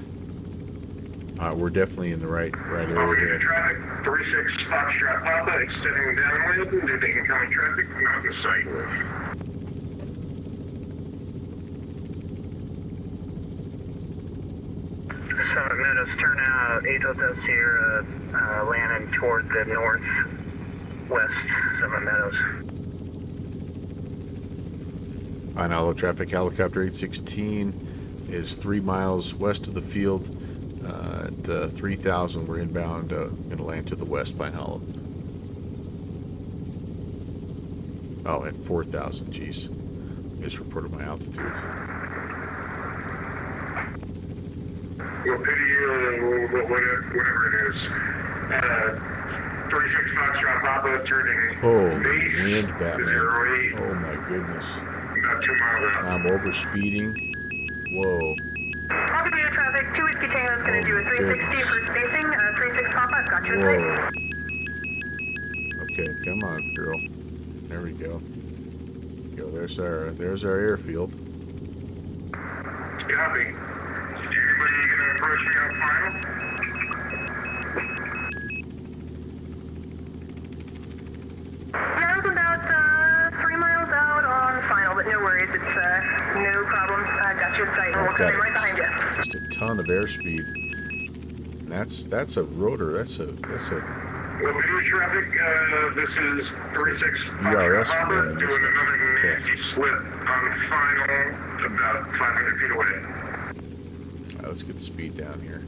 We're definitely in the right area here. Traffic, 36 Foxtrot Papa, extending downwind due to incoming traffic not in sight. Summit Meadows, turn out 8 Hotel Sierra, landing toward the northwest Summit Meadows. Pine Hollow traffic, helicopter 816 is 3 miles west of the field. At 3,000, we're inbound, going to land to the west, Pine Hollow. Oh, at 4,000, geez. Misreported my altitude. Well, pity whatever it is. 36 Foxtrot Papa, turning base wind, Batman. 08. Oh my goodness. About 2 miles out. I'm over speeding. Whoa. Wapanita traffic, 2 Whiskey Tango is going to do a 360 for spacing, 36 Papa, I've got you in sight. Okay, come on, girl. There we go. There's our airfield. Copy. Anybody gonna approach me on final? Yeah, it was about 3 miles out on final, but no worries, it's no problem. I got you in sight, and we'll come in right behind you. Just a ton of airspeed. And that's a rotor. That's a Wapanita traffic, this is 36 VRS Papa, running, doing isn't it? another nasty slip on final, about 500 feet away. Let's get the speed down here.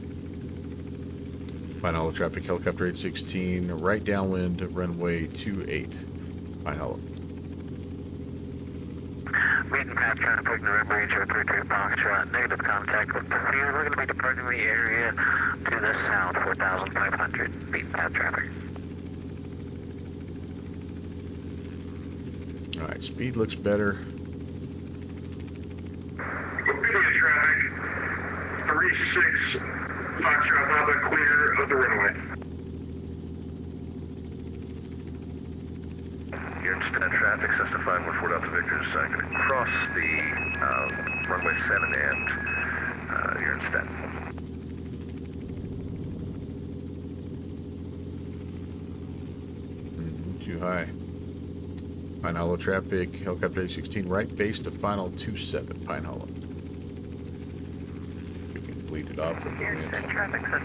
Pine Hollow traffic, helicopter 816, right downwind, runway 28. Pine Hollow. Beaten path traffic, November Echo 33 Foxtrot, negative contact with Pursuit. We're going to be departing the area to the south, 4,500. Beaten path traffic. Alright, speed looks better. Wapanita traffic, 36 Foxtrot Papa, clear of the runway. Here instead traffic, Cessna 514 Delta Victor, so I can cross the runway 7 and you're instead. Too high. Pine Hollow traffic, helicopter A16, right base to final 27, Pine Hollow. We can bleed it off with the wind. Traffic at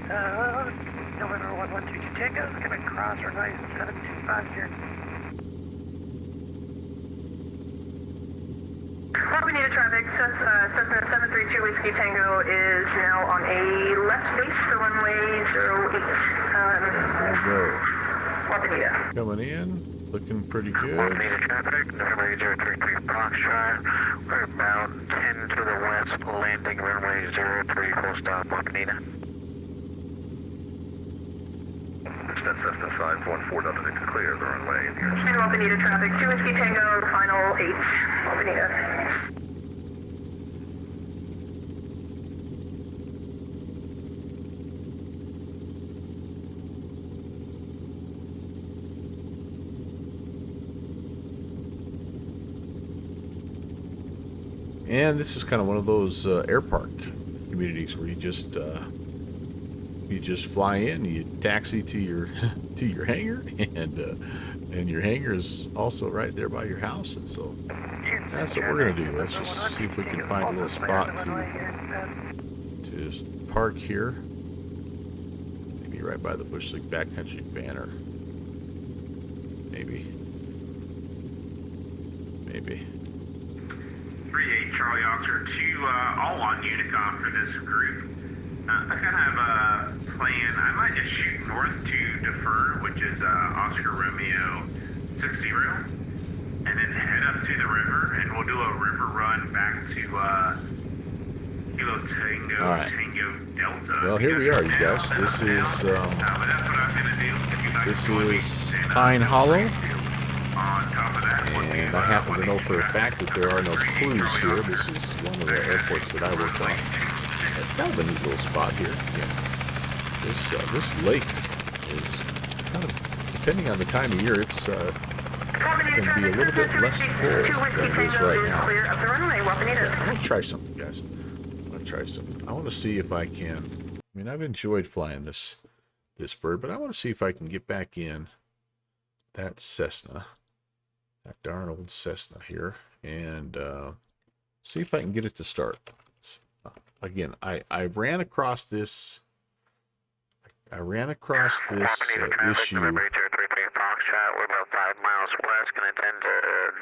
November 1122 Tango is going to cross runway 725 here. What we need a traffic, Cessna 732 Whiskey Tango is now on a left base for runway 08. There we go. Wapanita. Coming in, looking pretty good. Wapanita traffic, November 033 Foxtrot. We're about 10 to the west, landing runway 03, full stop, Wapanita. That's Cessna 514, nothing to clear the runway. And Wapanita traffic, 2 Whiskey Tango, final 8. Wapanita. And this is kind of one of those air park communities where you just fly in, you taxi to your to your hangar, and your hangar is also right there by your house, and so that's what we're gonna do. Let's just see if we can find a little spot to park here. Maybe right by the Bush League Backcountry banner. Maybe. 3-8 Charlie Officer 2, all on Unicom for this group. I kind of have a plan. I might just shoot north to defer, which is Oscar Romeo 60, and then head up to the river, and we'll do a river run back to Kilo Tango, All right. Tango Delta. Well, here we are, you guys. This is Pine Hollow. And I happen to know for a fact that there are no clues here. This is one of the airports that I work on. It's kind of a neat little spot here. Yeah. This lake is kind of, depending on the time of year, it's can be a little bit less full than it is right now. I want to try something, guys. I want to see if I can. I mean, I've enjoyed flying this bird, but I want to see if I can get back in that Cessna. That darn old Cessna here, and see if I can get it to start. Again, I ran across this. I ran across this issue. November 033 Foxtrot, we're about 5 miles west, going to tend to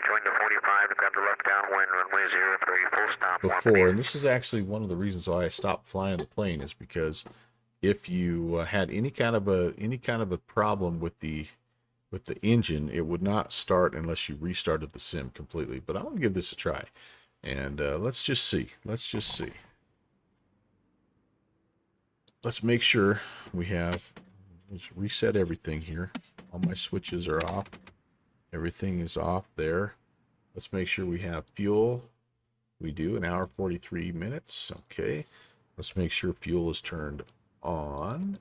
join the 45 to grab the left downwind, runway 03, full stop. Before, and this is actually one of the reasons why I stopped flying the plane, is because if you had any kind of a problem with the engine, it would not start unless you restarted the sim completely. But I want to give this a try, and let's just see. Let's make sure we have. Let's reset everything here. All my switches are off. Everything is off there. Let's make sure we have fuel. We do, 1 hour 43 minutes. Okay. Let's make sure fuel is turned on.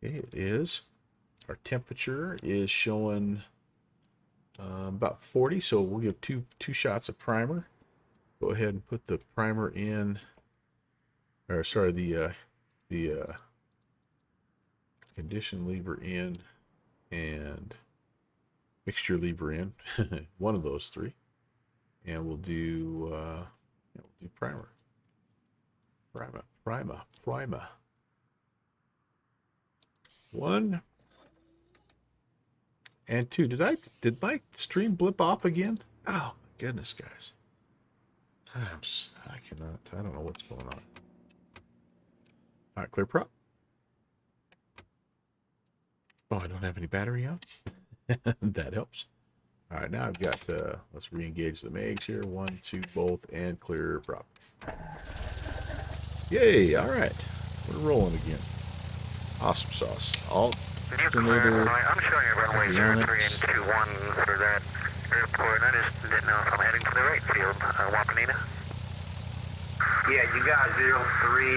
Okay, it is. Our temperature is showing about 40, so we'll give two shots of primer. Go ahead and put the primer in, or sorry, the condition lever in and mixture lever in, one of those three, and we'll do primer. One and two. Did my stream blip off again? Oh my goodness, guys. I don't know what's going on. All right, clear prop. Oh, I don't have any battery on. That helps. All right, now I've got, let's re-engage the mags here. 1, 2, both, and clear prop. Yay, all right. We're rolling again. Awesome sauce. Alternator. I'm showing you runway 03 and 21 for that airport. I just didn't know if I'm heading to the right field, Wapanita. Yeah, you got 03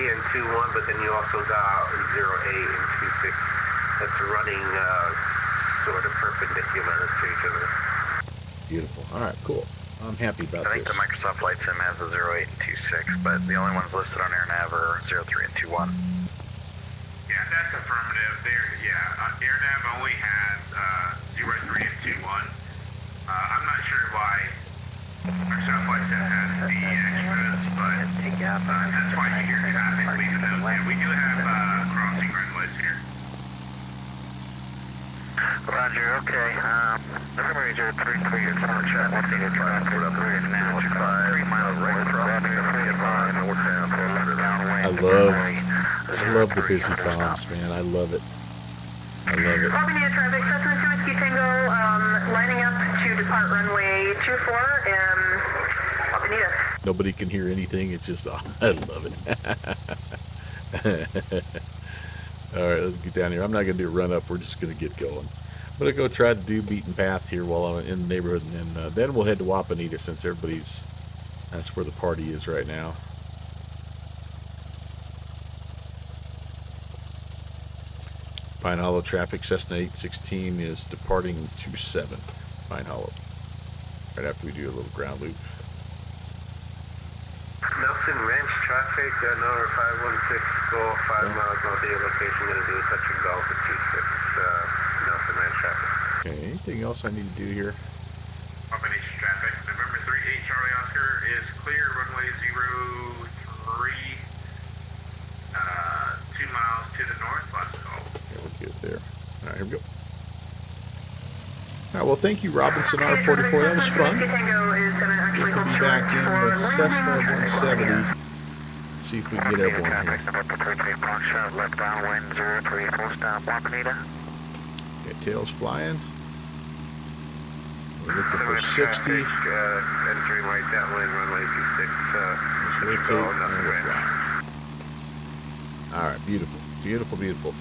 and 21, but then you also got 08 and 26. That's running sort of perpendicular to each other. Beautiful. All right, cool. I'm happy about I think this. the Microsoft Flight Sim has a 08 and 26, but the only ones listed on AirNav are 03 and 21. Yeah, that's affirmative. AirNav only has 03 and 21. I'm not sure why Microsoft Flight Sim has the extras, but that's why you hear traffic leaving those. And we do have crossing runways here. Roger, okay. November 033, you're calling chat. What's the traffic? We're up here now. 3 miles north, crossing the 45, northbound, I love the busy comms, man. I love it. I love it. Albany traffic, Cessna 2 Whiskey Tango, lining up to depart runway 24 and Albany. Nobody can hear anything. It's just, I love it. All right, let's get down here. I'm not going to do a run up. We're just going to get going. I'm going to go try to do beaten path here while I'm in the neighborhood, and then we'll head to Wapanita since that's where the party is right now. Pine Hollow traffic, Cessna 816 is departing 27 Pine Hollow. Right after we do a little ground loop. Nelson Ranch traffic, number 516, go 5 miles north of your location, going to do a touch and go for 26, Nelson Ranch traffic. Okay, anything else I need to do here? Albany traffic, November 38 Charlie Oscar is clear, runway 03, 2 miles to the north, last call. Yeah, we're good there. All right, here we go. All right, well, thank you, Robinson R44. That was fun. We'll be back in the Cessna 170. See if we can get everyone here. Left downwind 03, full stop, Wapanita. Okay, tails flying. We're looking for 60. Entering right downwind, runway 26, all right, beautiful, beautiful, beautiful.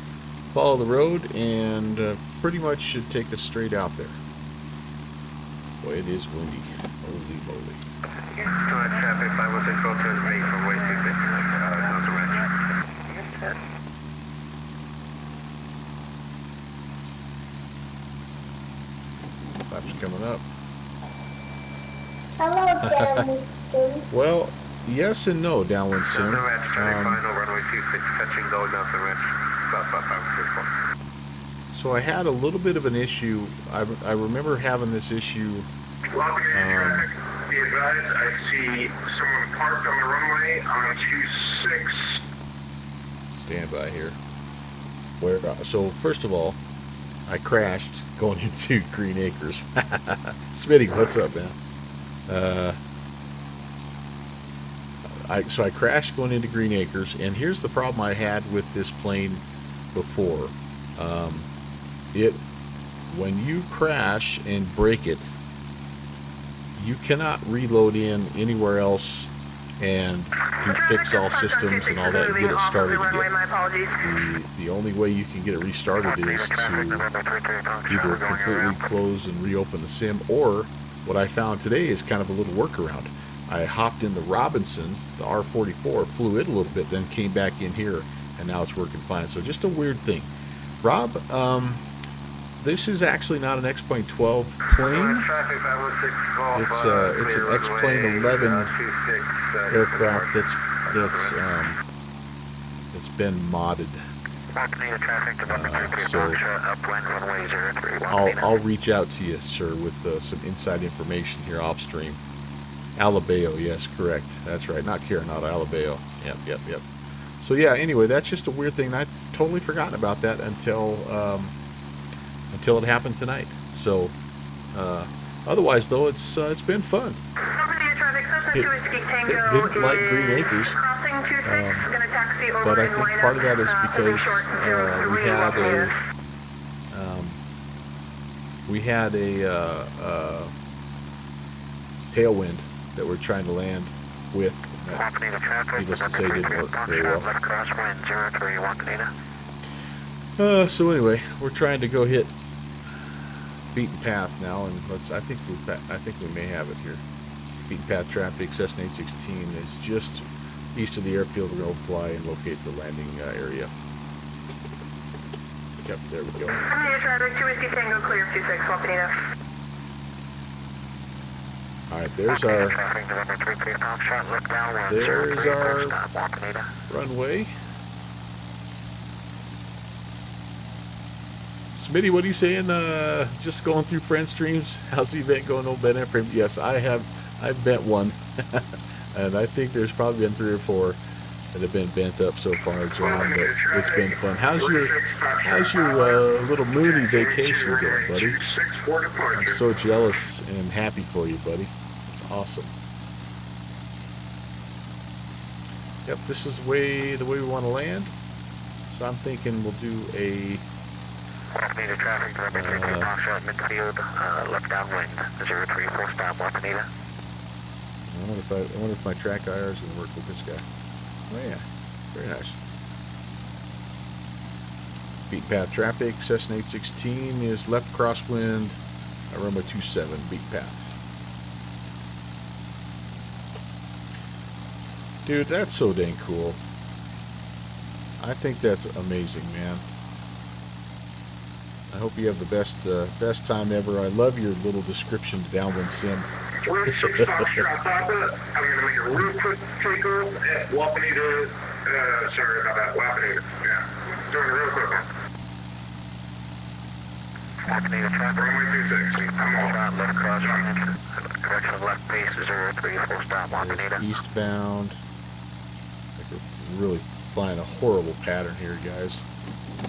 Follow the road and pretty much should take us straight out there. Boy, it is windy. Holy moly. Traffic 516, go turn right from way 26, Nelson Ranch. Flaps coming up. Hello, Downwind. Well, yes and no, Downwind Sim. Nelson Ranch, final runway 26, touch and go, Nelson Ranch, southbound 564. So I had a little bit of an issue. I remember having this issue. Be advised, I see someone parked on the runway on 26. Stand by here. Where? So first of all, I crashed going into Green Acres. Smitty, what's up, man? So I crashed going into Green Acres, and here's the problem I had with this plane before. When you crash and break it, you cannot reload in anywhere else and do fix all systems and all that and get it started again. The only way you can get it restarted is to either completely close and reopen the sim, or what I found today is kind of a little workaround. I hopped in the Robinson, the R44, flew it a little bit, then came back in here, and now it's working fine. So just a weird thing. Rob, this is actually not an X-Plane 12 plane. It's an X-Plane 11 aircraft that's been modded. So I'll reach out to you, sir, with some inside information here off stream. Alabeo, yes, correct. That's right, not Carinata, Alabeo. Yep. So yeah, anyway, that's just a weird thing. I totally forgotten about that until it happened tonight. So otherwise, though, it's been fun. Didn't like Green Acres, but I think part of that is because we had a tailwind that we're trying to land with. Needless to say, didn't work very well. So anyway, we're trying to go hit beaten path now, and I think we may have it here. Beaten path traffic, Cessna 816 is just east of the airfield. We're going to fly and locate the landing area. Yep, there we go. Traffic 2 Whiskey Tango clear 26, Wapanita. All right, there's our Traffic November 33 Foxtrot, left downwind, There's 03, our- full stop, Wapanita. runway. Smitty, what are you saying? Just going through friend streams. How's the event going? Old Ben Ephraim? Yes, I've bent one, and I think there's probably been 3 or 4 that have been bent up so far, John. But it's been fun. How's your little moony vacation going, buddy? I'm so jealous and happy for you, buddy. It's awesome. Yep, this is the way we want to land. So I'm thinking we'll do a Wapanita traffic, November 33 Foxtrot, midfield, left downwind, 03, full stop, Wapanita. I wonder if my track IR is going to work with this guy. Oh yeah, very nice. Beat path traffic, Cessna 816 is left crosswind, runway 27, beat path. Dude, that's so dang cool. I think that's amazing, man. I hope you have the best time ever. I love your little description to Downwind Sim. 26 Foxtrot Papa. I'm going to make a real quick takeoff at Wapanita. Sorry about that, Wapanita. Yeah. Doing a real quick one. Wapanita traffic. Runway 26. I'm all Stop, left crosswind, correction, left base, 03, full stop, Wapanita. Eastbound. Like we're really flying a horrible pattern here, guys.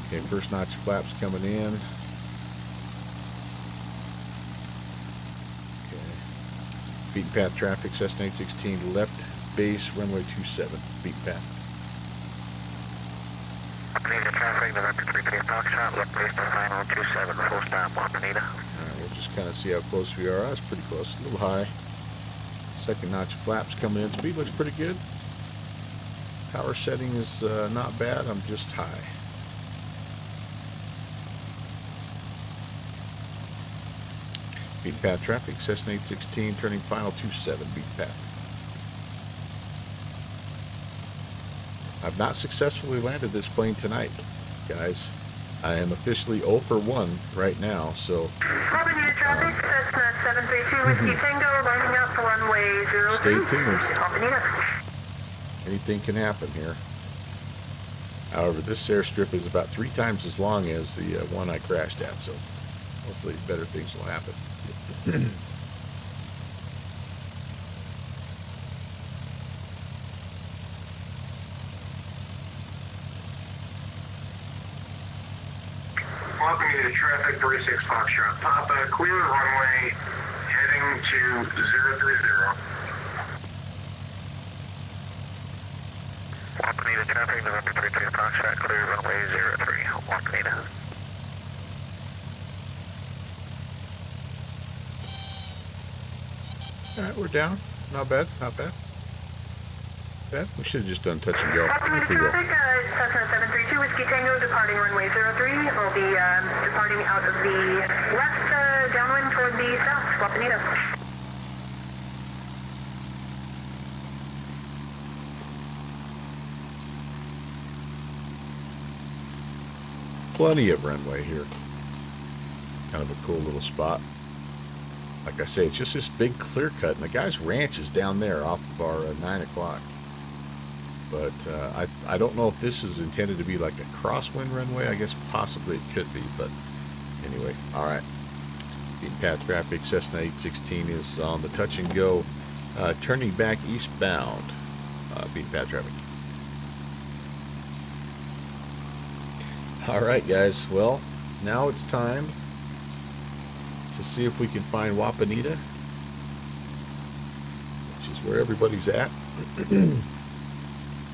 Okay, first notch flaps coming in. Okay. Beaten path traffic, Cessna 816 left base, runway 27. Beaten path. Wapanita traffic, November 33 Foxtrot, left base to final 27, full stop, Wapanita. Alright, we'll just kind of see how close we are. That's pretty close, a little high. Second notch flaps coming in. Speed looks pretty good. Power setting is not bad. I'm just high. Beat path traffic, Cessna 816, turning final 27, beat path. I've not successfully landed this plane tonight, guys. I am officially 0 for 1 right now, so Wapanita traffic, Cessna 732 Whiskey Tango, lining up for runway 03. stay tuned. Wapanita. Anything can happen here. However, this airstrip is about 3 times as long as the one I crashed at, so hopefully better things will happen. Wapanita traffic, 36 Foxtrot Papa. Clear runway, heading to 030. Wapanita traffic, November 33 Foxtrot, clear runway 03, Wapanita. Alright, we're down. Not bad, not bad. Bad. We should have just done touch and go. Wapanita Here we go. traffic, Cessna 732 Whiskey Tango, departing runway 03. We'll be departing out of the left downwind toward the south. Wapanita. Plenty of runway here. Kind of a cool little spot. Like I say, it's just this big clear cut, and the guy's ranch is down there off of our 9 o'clock. But I don't know if this is intended to be like a crosswind runway. I guess possibly it could be, but anyway, all right. Beaten path traffic, Cessna 816 is on the touch and go, turning back eastbound. Beaten path traffic. All right, guys. Well, now it's time to see if we can find Wapanita, which is where everybody's at.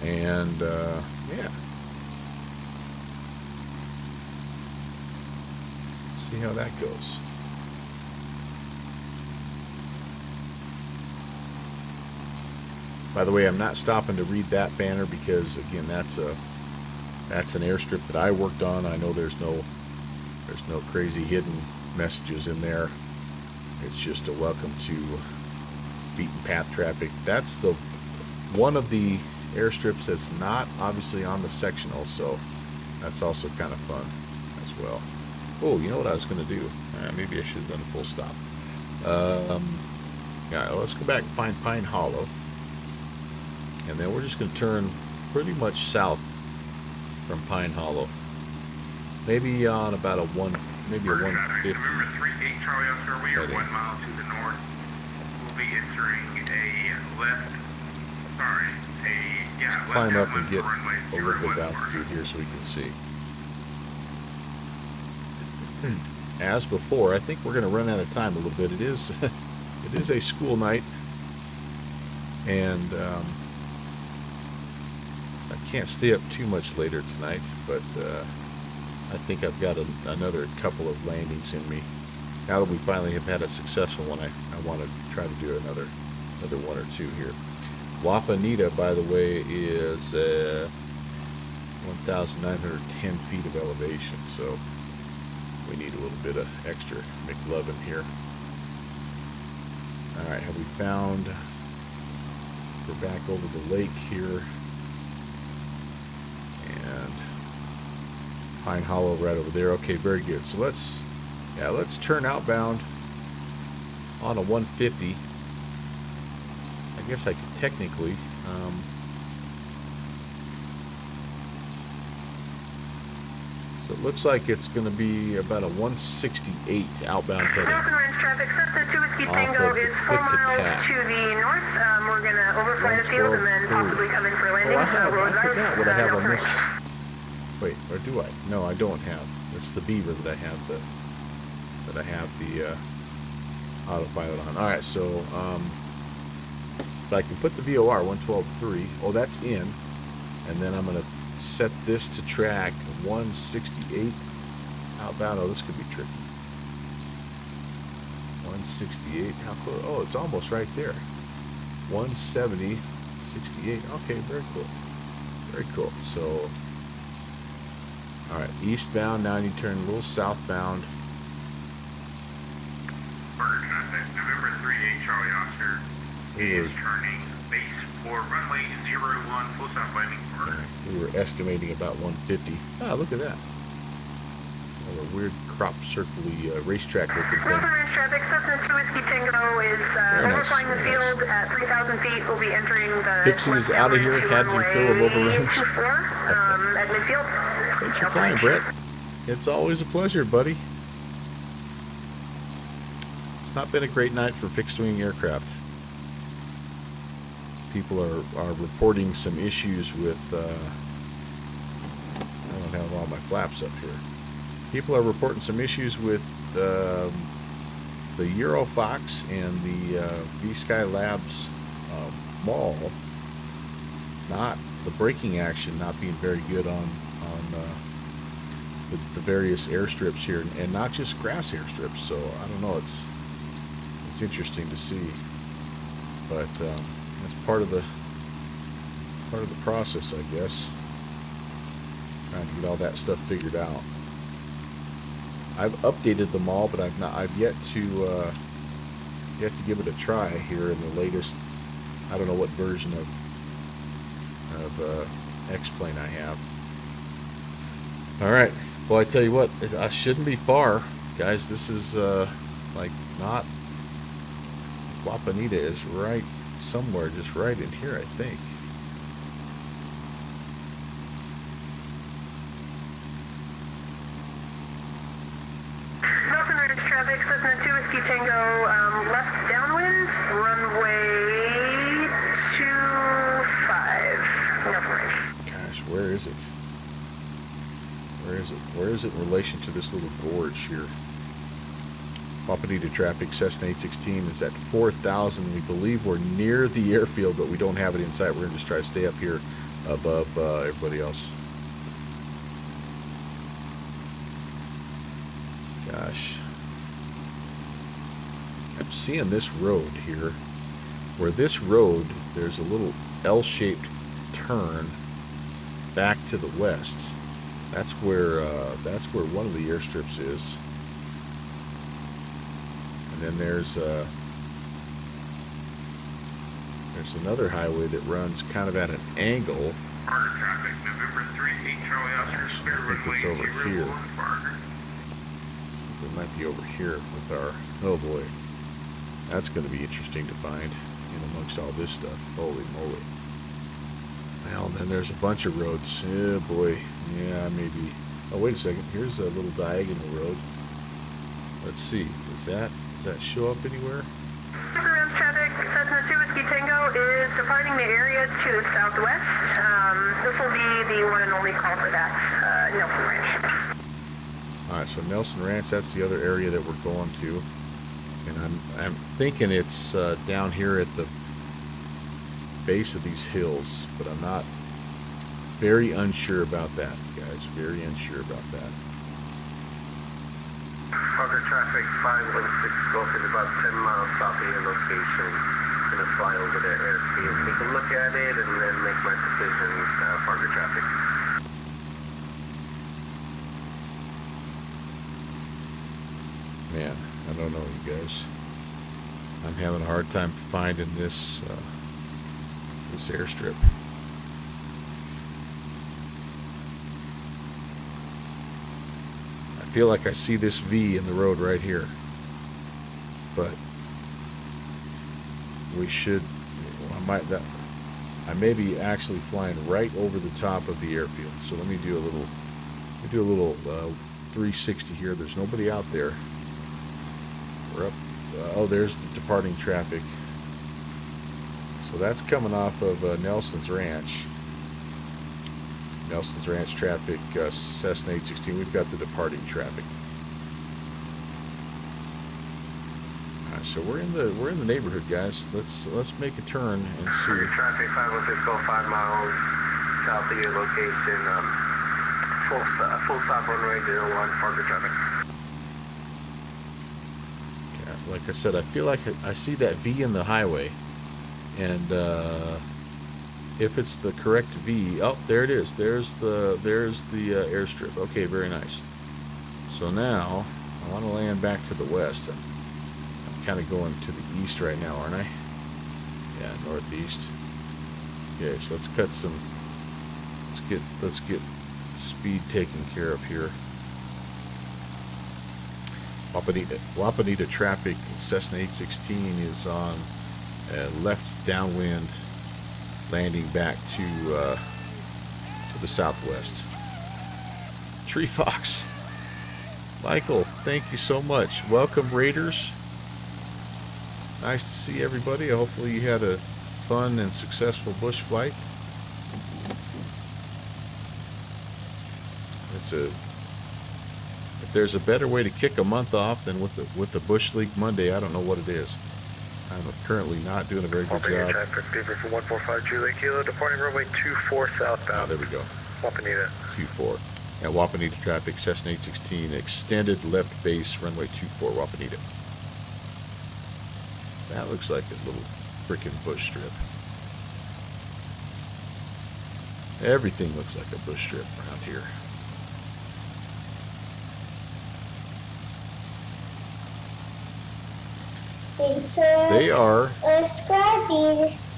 And yeah, see how that goes. By the way, I'm not stopping to read that banner because, again, that's an airstrip that I worked on. I know there's no crazy hidden messages in there. It's just a welcome to beaten path traffic. That's the one of the airstrips that's not obviously on the sectional, so that's also kind of fun as well. Oh, you know what I was going to do? Maybe I should have done a full stop. Yeah, let's go back and find Pine Hollow. And then we're just going to turn pretty much south from Pine Hollow. Maybe on about a maybe a 150. November 38 Charlie Oscar, we are 1 mile to the north. We'll be entering a left, Let's climb up and get a little bit of altitude here so we can see. As before, I think we're going to run out of time a little bit. It is a school night, and I can't stay up too much later tonight, but I think I've got another couple of landings in me. Now that we finally have had a successful one, I want to try to do another one or two here. Wapanita, by the way, is 1,910 feet of elevation, so we need a little bit of extra McLovin here. All right, have we found? We're back over the lake here, and Pine Hollow right over there. Okay, very good. So let's turn outbound on a 150. I guess I could technically, so it looks like it's going to be about a 168 outbound heading. North and Ranch traffic, Cessna 2 Whiskey Tango is 4 miles to the north. We're going to overfly the field and then possibly come in for a landing. I forgot what I have on North this. Wait, or do I? No, I don't have. It's the Beaver that I have the autopilot on. All right, so I can put the VOR 112.3. Oh, that's in, and then I'm going to set this to track 168 outbound. Oh, this could be tricky. 168. How close? Oh, it's almost right there. 170, 68. Okay, very cool. Very cool. So, all right, eastbound. Now you turn a little southbound. November 38 Charlie Oscar is turning base for runway 01, full south landing for. We were estimating about 150. Ah, look at that. A weird crop circle-y racetrack looking thing. North and Ranch traffic, Cessna 2 Whiskey Tango is overflying the field at 3,000 feet. We'll be entering the Fixie is out of here. Had you fill of overruns. At midfield. Thanks for flying, Brett. It's always a pleasure, buddy. It's not been a great night for fixed-wing aircraft. People are reporting some issues with, I don't have all my flaps up here. People are reporting some issues with the Eurofox and the V-Sky Labs mall. Not the braking action not being very good on the various airstrips here, and not just grass airstrips. So I don't know. It's interesting to see, but that's part of the process, I guess. Trying to get all that stuff figured out. I've updated them all, but I've yet to give it a try here in the latest. I don't know what version of X-Plane I have. All right. Well, I tell you what, I shouldn't be far, guys. This is like not. Wapanita is right somewhere, just right in here, I think. North and Ranch traffic, Cessna 2 Whiskey Tango, left downwind, runway 25, North and Ranch. Gosh, where is it? Where is it in relation to this little gorge here? Wapanita traffic, Cessna 816 is at 4,000. We believe we're near the airfield, but we don't have it in sight. We're going to just try to stay up here above everybody else. Gosh. I'm seeing this road here. Where this road, there's a little L-shaped turn back to the west. That's where one of the airstrips is. And then there's another highway that runs kind of at an angle. Traffic, November 38 Charlie Oscar, clear I think runway it's over 01, here. It might be over here with our, oh boy. That's going to be interesting to find in amongst all this stuff. Holy moly. Well, and then there's a bunch of roads. Oh boy. Yeah, maybe. Oh, wait a second. Here's a little diagonal road. Let's see. Does that show up anywhere? Ranch traffic, Cessna 2 Whiskey Tango is departing the area to the southwest. This will be the one and only call for that, Nelson Ranch. Alright, so Nelson Ranch, that's the other area that we're going to. And I'm thinking it's down here at the base of these hills, but I'm not very unsure about that, guys. Very unsure about that. Parker traffic 516 Gulf is about 10 miles south of your location. I'm gonna fly over there, airspeed, take a look at it, and then make my decision. Parker traffic. Man, I don't know, you guys. I'm having a hard time finding this this airstrip. I feel like I see this V in the road right here, but we should. I may be actually flying right over the top of the airfield. So let me do a little 360 here. There's nobody out there. We're up. Oh, there's the departing traffic. So that's coming off of Nelson's Ranch. Nelson's Ranch traffic, Cessna 816. We've got the departing traffic. All right, so we're in the neighborhood, guys. Let's make a turn and see. Traffic 516 Gulf 5 miles south of your location. Full stop runway 01 Parker traffic. Like I said, I feel like I see that V in the highway, and if it's the correct V, oh, there it is. There's the airstrip. Okay, very nice. So now I want to land back to the west. I'm kind of going to the east right now, aren't I? Yeah, northeast. Okay, so let's cut some. Let's get speed taken care of here. Wapanita traffic, Cessna 816 is on left downwind, landing back to the southwest. Tree Fox, Michael, thank you so much. Welcome, Raiders. Nice to see everybody. Hopefully you had a fun and successful bush flight. If there's a better way to kick a month off than with the Bush League Monday, I don't know what it is. I'm currently not doing a very good job. Traffic, Beaver for 145 Juliet Kilo, departing runway 24 southbound. Oh, there we go. Wapanita. 24. At Wapanita traffic, Cessna 816, extended left base, runway 24, Wapanita. That looks like a little frickin' bush strip. Everything looks like a bush strip around here. They are.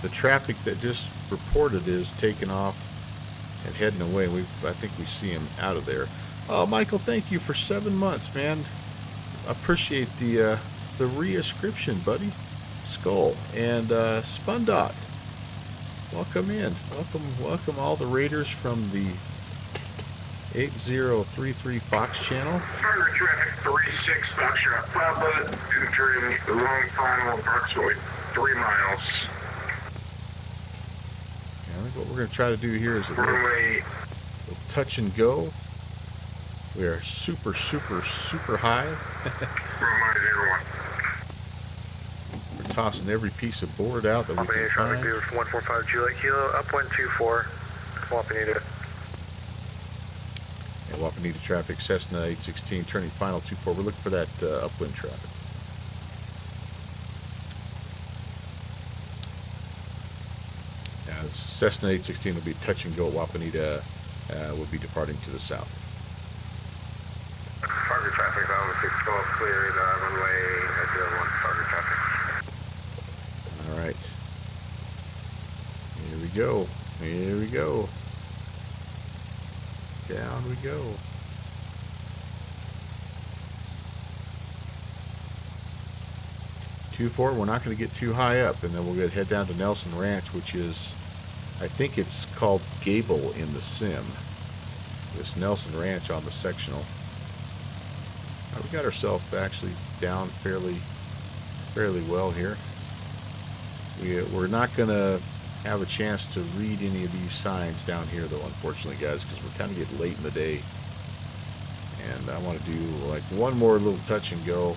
The traffic that just reported is taking off and heading away. I think we see him out of there. Oh, Michael, thank you for 7 months, man. Appreciate the re-ascription, buddy. Skull and Spundot. Welcome in. Welcome all the Raiders from the 8033 Fox channel. Partner traffic 36 Foxtrot Papa, entering the long final approximately 3 miles. Yeah, I think what we're going to try to do here is a little touch and go. We are super high. We're tossing every piece of board out that we can find. 145 Juliet Kilo, up 124, Wapanita. And Wapanita traffic, Cessna 816, turning final 24. We're looking for that upwind traffic. Cessna 816 will be touch and go. Wapanita will be departing to the south. Target traffic on the 6 Gulf cleared runway 01 target traffic. All right. Here we go. Here we go. Down we go. 2-4, we're not going to get too high up, and then we're going to head down to Nelson Ranch, which is, I think it's called Gable in the sim. This Nelson Ranch on the sectional. We got ourselves actually down fairly well here. We're not going to have a chance to read any of these signs down here, though, unfortunately, guys, because we're kind of getting late in the day. And I want to do like one more little touch and go,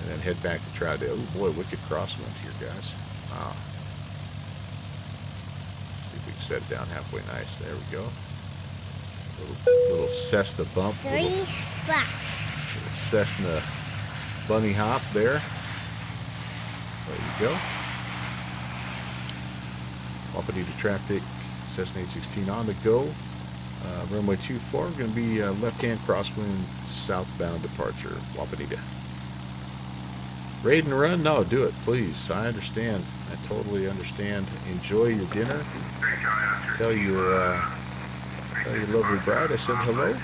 and then head back to Troutdale. Oh boy, wicked crosswind here, guys. Wow. Let's see if we can set it down halfway nice. There we go. Little Cessna bump. Little Cessna bunny hop there. There you go. Wapanita traffic, Cessna 816 on the go. Runway 24, going to be left-hand crosswind, southbound departure, Wapanita. Raid and run? No, do it, please. I understand. I totally understand. Enjoy your dinner. Tell your lovely bride I said hello.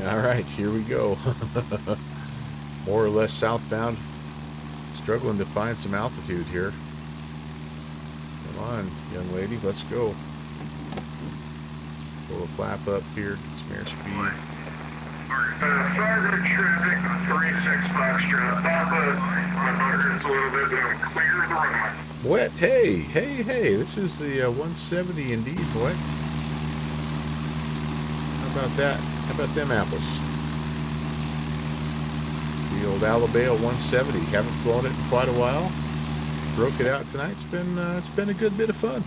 All right, here we go. More or less southbound. Struggling to find some altitude here. Come on, young lady, let's go. Pull a flap up here, get some airspeed. Farther traffic, 36 Foxtrot. Papa, my markers a little bit down. Clear the runway. What? Hey, this is the 170 indeed, boy. How about that? How about them apples? The old Alabama 170. Haven't flown it in quite a while. Broke it out tonight. It's been a good bit of fun.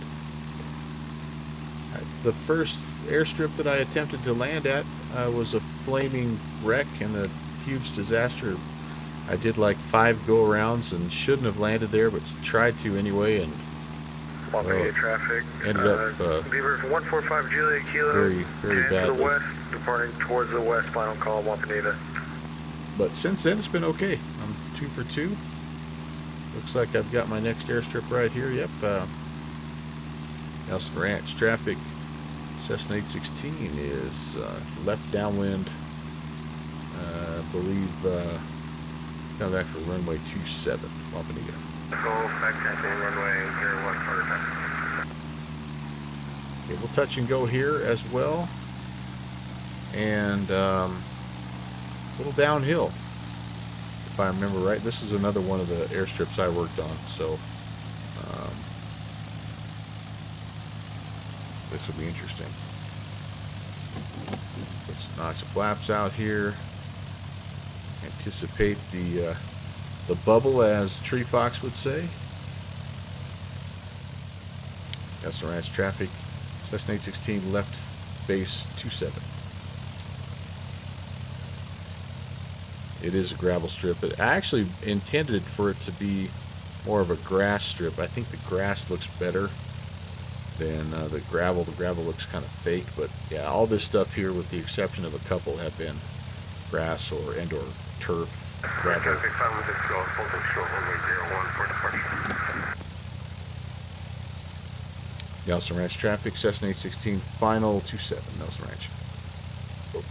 The first airstrip that I attempted to land at was a flaming wreck and a huge disaster. I did like 5 go-arounds and shouldn't have landed there, but tried to anyway, and traffic. Ended up Beaver 145 Juliet Kilo. Very bad. To the west, departing towards the west. Final call, Wapanita. But since then, it's been okay. I'm 2 for 2. Looks like I've got my next airstrip right here. Yep. Nelson Ranch traffic. Cessna 816 is left downwind. I believe coming back for runway 27, Wapanita. Go backcountry runway 01 prototype. Okay, we'll touch and go here as well. And a little downhill, if I remember right. This is another one of the airstrips I worked on, so this will be interesting. Put some notch of flaps out here. Anticipate the bubble, as Tree Fox would say. Nelson Ranch traffic. Cessna 816 left base 27. It is a gravel strip. I actually intended for it to be more of a grass strip. I think the grass looks better than the gravel. The gravel looks kind of fake, but yeah, all this stuff here, with the exception of a couple, have been grass or turf. Gravel. Traffic 516 Golf, holding short runway 01 for departure. Nelson Ranch traffic, Cessna 816, final 27, Nelson Ranch. Oh,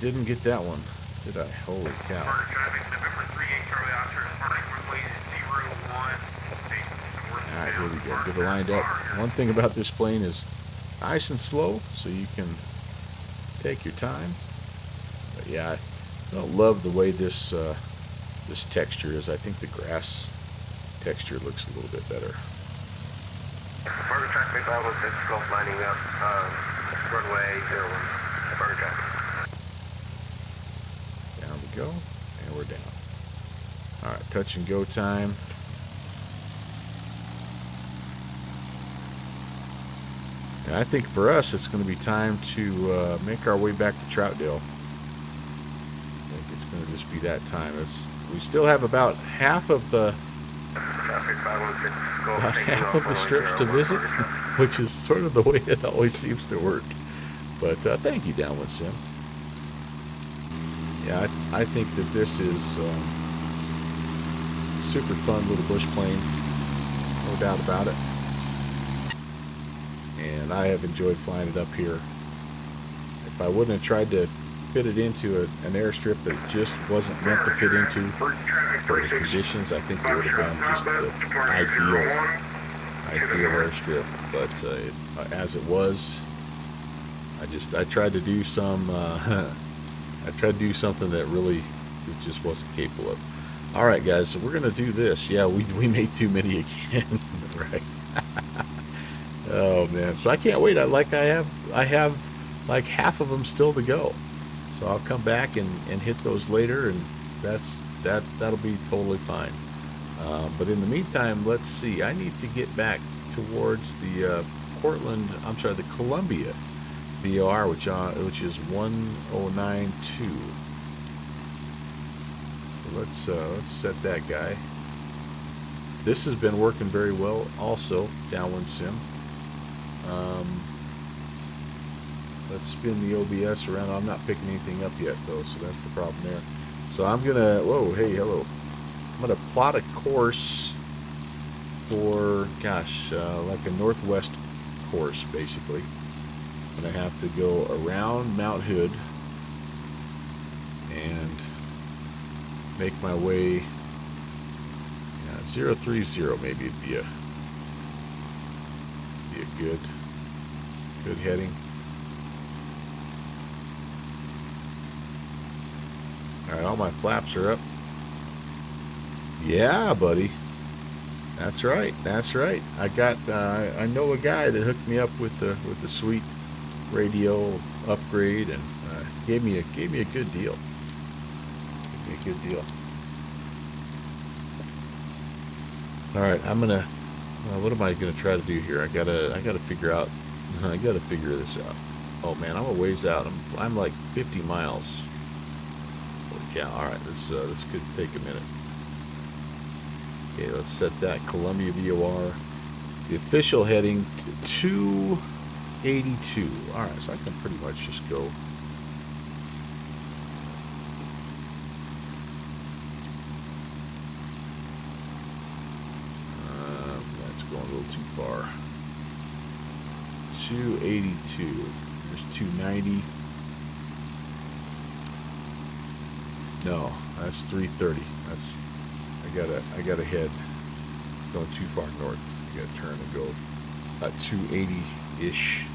didn't get that one, did I? Holy cow. Farther traffic, November 38 Charlie Oscar, departing runway 01. Alright, here we go. Get it lined up. One thing about this plane is nice and slow, so you can take your time. But yeah, I don't love the way this this texture is. I think the grass texture looks a little bit better. Farther traffic 516 Golf lining up, runway 01. Farther traffic. Down we go, and we're down. Alright, touch and go time. And I think for us, it's going to be time to make our way back to Troutdale. I think it's going to just be that time. We still have about half of the strips to visit, which is sort of the way it always seems to work. But thank you, Downwind Sim. Yeah, I think that this is super fun little bush plane. no doubt about it. And I have enjoyed flying it up here. If I wouldn't have tried to fit it into an airstrip that it just wasn't meant to fit into for the conditions, I think it would have been just the ideal airstrip. But as it was, I tried to do some I tried to do something that really it just wasn't capable of. All right, guys, so we're gonna do this. Yeah, we made too many again, right? Oh man, so I can't wait. I have like half of them still to go, so I'll come back and hit those later, and that'll be totally fine. But in the meantime, let's see. I need to get back towards the the Columbia VOR, which is 1092. So let's set that guy. This has been working very well also, Downwind Sim. Let's spin the OBS around. I'm not picking anything up yet though, so that's the problem there. So I'm gonna, whoa, hey, hello. I'm gonna plot a course for, gosh, like a northwest course basically. I'm gonna have to go around Mount Hood and make my way. 030 maybe it'd be a good heading. All right, all my flaps are up. Yeah, buddy. That's right. That's right. I got. I know a guy that hooked me up with the sweet radio upgrade and gave me a good deal. Gave me a good deal. All right, I'm gonna. What am I gonna try to do here? I gotta figure out. I gotta figure this out. Oh man, I'm a ways out. I'm like 50 miles. Holy cow! All right, this could take a minute. Okay, let's set that Columbia VOR. The official heading 282. All right, so I can pretty much just go. That's going a little too far. 282. There's 290. No, that's 330. That's I gotta head. Going too far north. I gotta turn and go about 280-ish.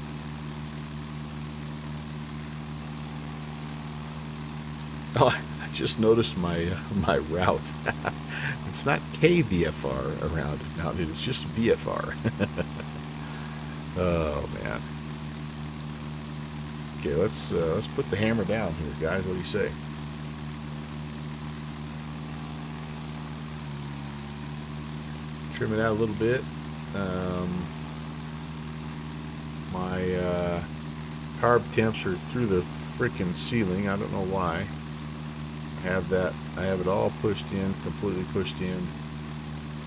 Oh, I just noticed my route. It's not KVFR around now, it's just VFR. Oh man. Okay, let's put the hammer down here, guys. What do you say? Trim it out a little bit. My carb temps are through the freaking ceiling. I don't know why. I have it all pushed in, completely pushed in.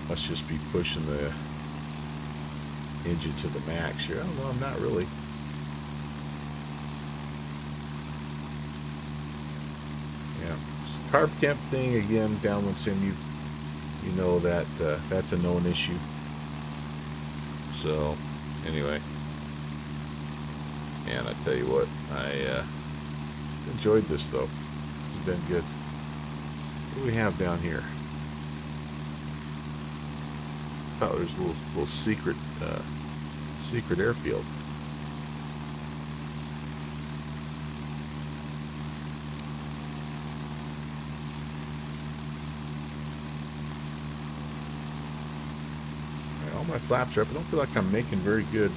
Must just be pushing the engine to the max here. Oh, well, I'm not really. Yeah, carb temp thing again. Downwind Sim, you know that that's a known issue. So anyway, and I tell you what, I enjoyed this though. It's been good. What do we have down here? Oh, there's a little secret airfield. All my flaps are up. I don't feel like I'm making very good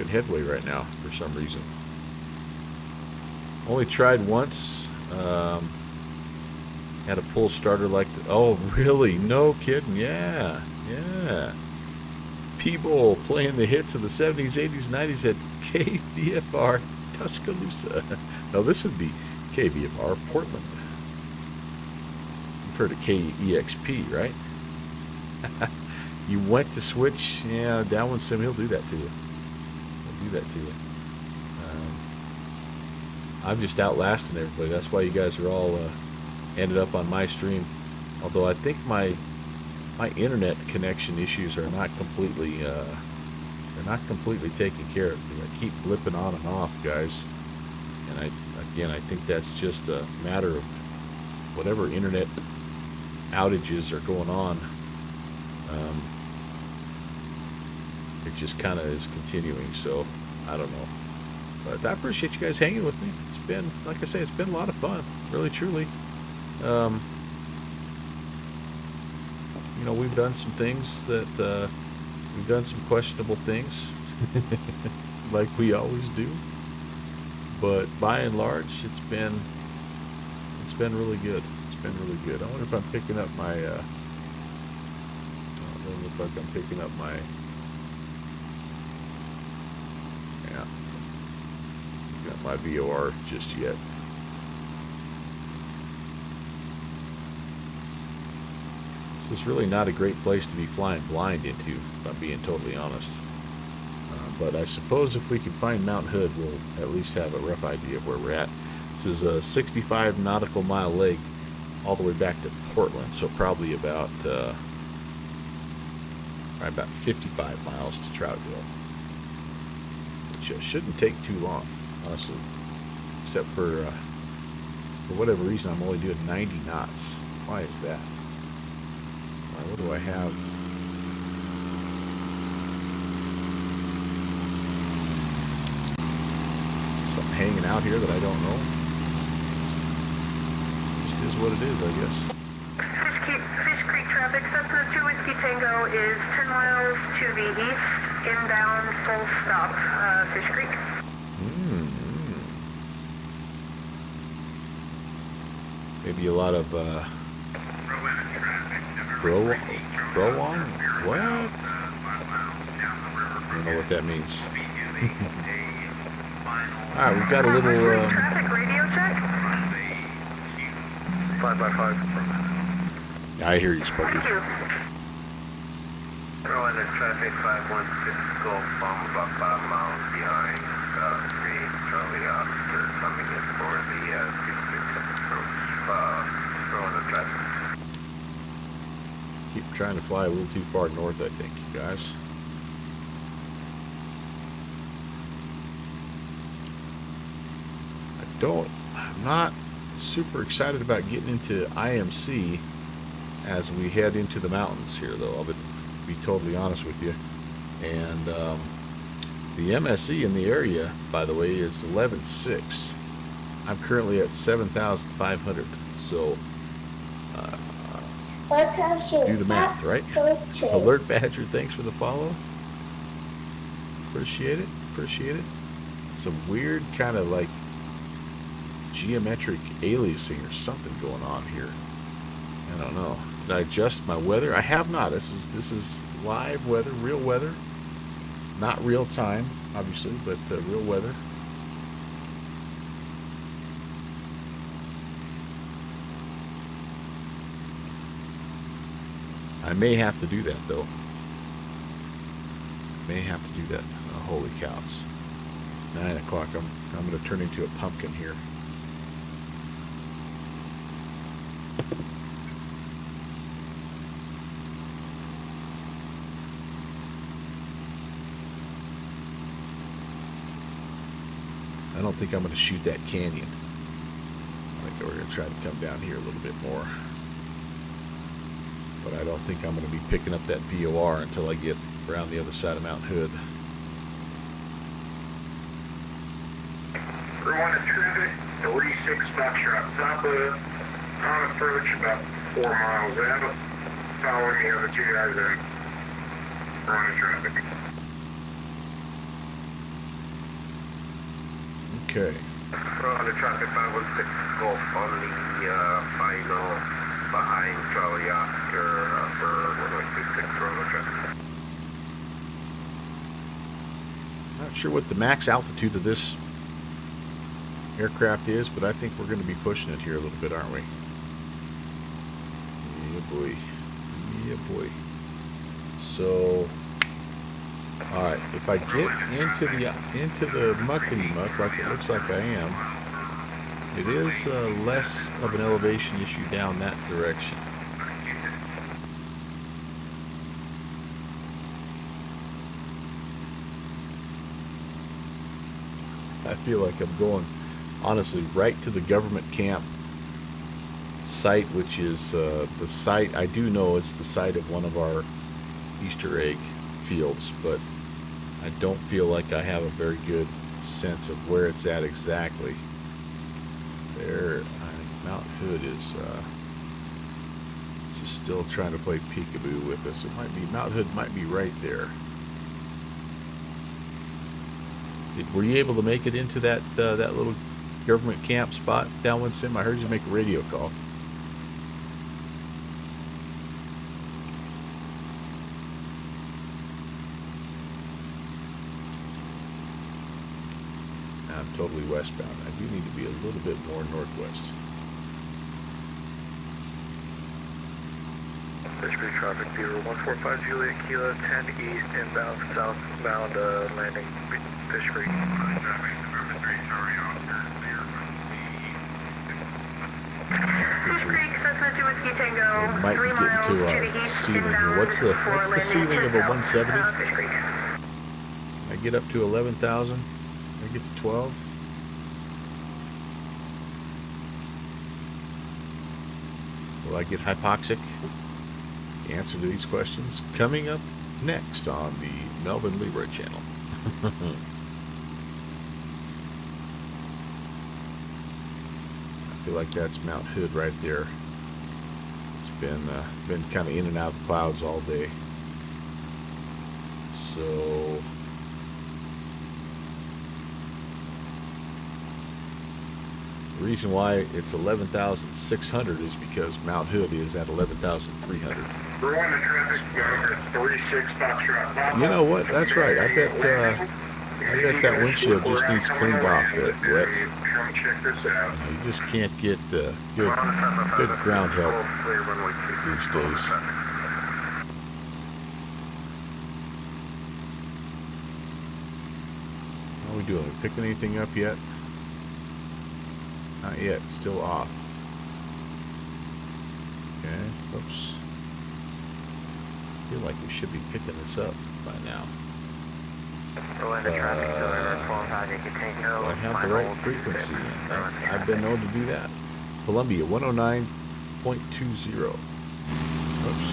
headway right now for some reason. Only tried once. Had a pull starter like oh really? No kidding. Yeah. People playing the hits of the 70s, 80s, 90s at KVFR Tuscaloosa. Now this would be KVFR Portland. You've heard of KEXP, right? You went to switch, yeah, Downwind Sim, he'll do that to you. He'll do that to you. I'm just outlasting everybody. That's why you guys are all ended up on my stream. Although I think my my internet connection issues are not completely they're not completely taken care of. I keep blipping on and off, guys. And I think that's just a matter of whatever internet outages are going on. It just kind of is continuing, so I don't know. But I appreciate you guys hanging with me. It's been, like I say, it's been a lot of fun, really, truly. You know, we've done some things that we've done some questionable things, like we always do. But by and large, it's been really good. It's been really good. I wonder if I'm picking up my. It doesn't look like I'm picking up my. Yeah, got my VOR just yet. This is really not a great place to be flying blind into, if I'm being totally honest. But I suppose if we can find Mount Hood, we'll at least have a rough idea of where we're at. This is a 65 nautical mile leg all the way back to Portland, so probably about 55 miles to Troutville. Which shouldn't take too long, honestly. Except for whatever reason, I'm only doing 90 knots. Why is that? What do I have? Something hanging out here that I don't know. Just is what it is, I guess. Fish Creek traffic, Cessna 2 Whiskey Tango is 10 miles to the east, inbound, full stop, Fish Creek. Maybe a lot of, Prolong? What? I don't know what that means. Alright, we've got a little, Traffic radio check? 5x5. I hear you, Sparky. Thank you. Throwing the traffic 516 Gulf bomb about 5 miles behind 3 Charlie Oscar coming in for the 26 approach. Throwing the traffic. Keep trying to fly a little too far north, I think, you guys. I'm not super excited about getting into IMC as we head into the mountains here, though. I'll be totally honest with you. And the MSE in the area, by the way, is 11.6. I'm currently at 7,500. So do the math, right? Alert Badger, thanks for the follow. Appreciate it. Appreciate it. Some weird kind of like geometric aliasing or something going on here. I don't know. Did I adjust my weather? I have not. This is live weather, real weather. Not real time, obviously, but real weather. I may have to do that, though. May have to do that. Oh, holy cows. 9 o'clock. I'm going to turn into a pumpkin here. I don't think I'm going to shoot that canyon. I think we're going to try to come down here a little bit more. But I don't think I'm going to be picking up that VOR until I get around the other side of Mount Hood. We're on a traffic, 36 Foxtrot, top of on approach, about 4 miles out. Following the other two guys in. We're on the traffic. Okay. We're on the traffic 516 Gulf on the final behind Charlie Oscar for 126 Roller traffic. Not sure what the max altitude of this aircraft is, but I think we're going to be pushing it here a little bit, aren't we? Yeah, boy. Yeah, boy. So, all right. If I get into the muckety muck like it looks like I am, it is less of an elevation issue down that direction. I feel like I'm going, honestly, right to the government camp site, which is the site, I do know it's the site of one of our Easter egg fields, but I don't feel like I have a very good sense of where it's at exactly. There, I think Mount Hood is just still trying to play peekaboo with us. It might be, Mount Hood might be right there. Were you able to make it into that that little government camp spot, Downwind Sim? I heard you make a radio call. I'm totally westbound. I do need to be a little bit more northwest. Fishbury traffic, Bureau 145 Juliet Kilo 10 East, inbound, southbound, landing, Fishbury. Fish Creek, Cessna 2 Whiskey Tango, Might 3 get miles to to the east, ceiling here. inbound What's the for landing ceiling of a South, 170? Fish Creek. I get up to 11,000. I get to 12. Will I get hypoxic? The answer to these questions coming up next on the Melvin Leroy channel. I feel like that's Mount Hood right there. It's been kind of in and out of clouds all day. So the reason why it's 11,600 is because Mount Hood is at 11,300. We're on the traffic, 36 Foxtrot. You know what? That's right. I bet that windshield just needs cleaned off. That wet. Come check this out. You just can't get good ground help these days. How are we doing? We picking anything up yet? Not yet. Still off. Okay. Oops. I feel like we should be picking this up by now. Do I have the right frequency? I've been known to do that. Columbia 109.20. Oops.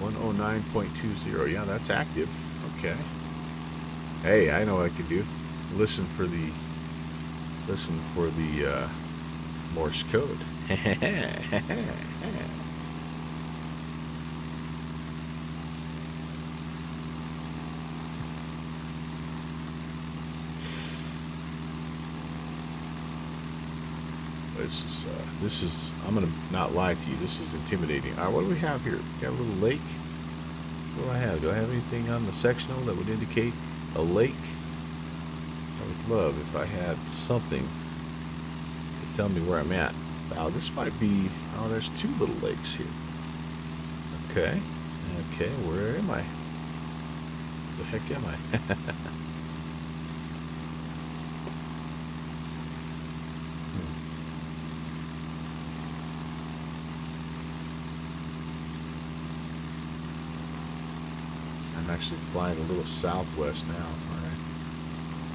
109.20. Yeah, that's active. Okay. Hey, I know what I can do. Listen for the Morse code. This is, I'm gonna not lie to you, this is intimidating. All right, what do we have here? Got a little lake. What do I have? Do I have anything on the sectional that would indicate a lake? I would love if I had something to tell me where I'm at. Wow, this might be, oh, there's two little lakes here. Okay. Okay, where am I? The heck am I? I'm actually flying a little southwest now. All right.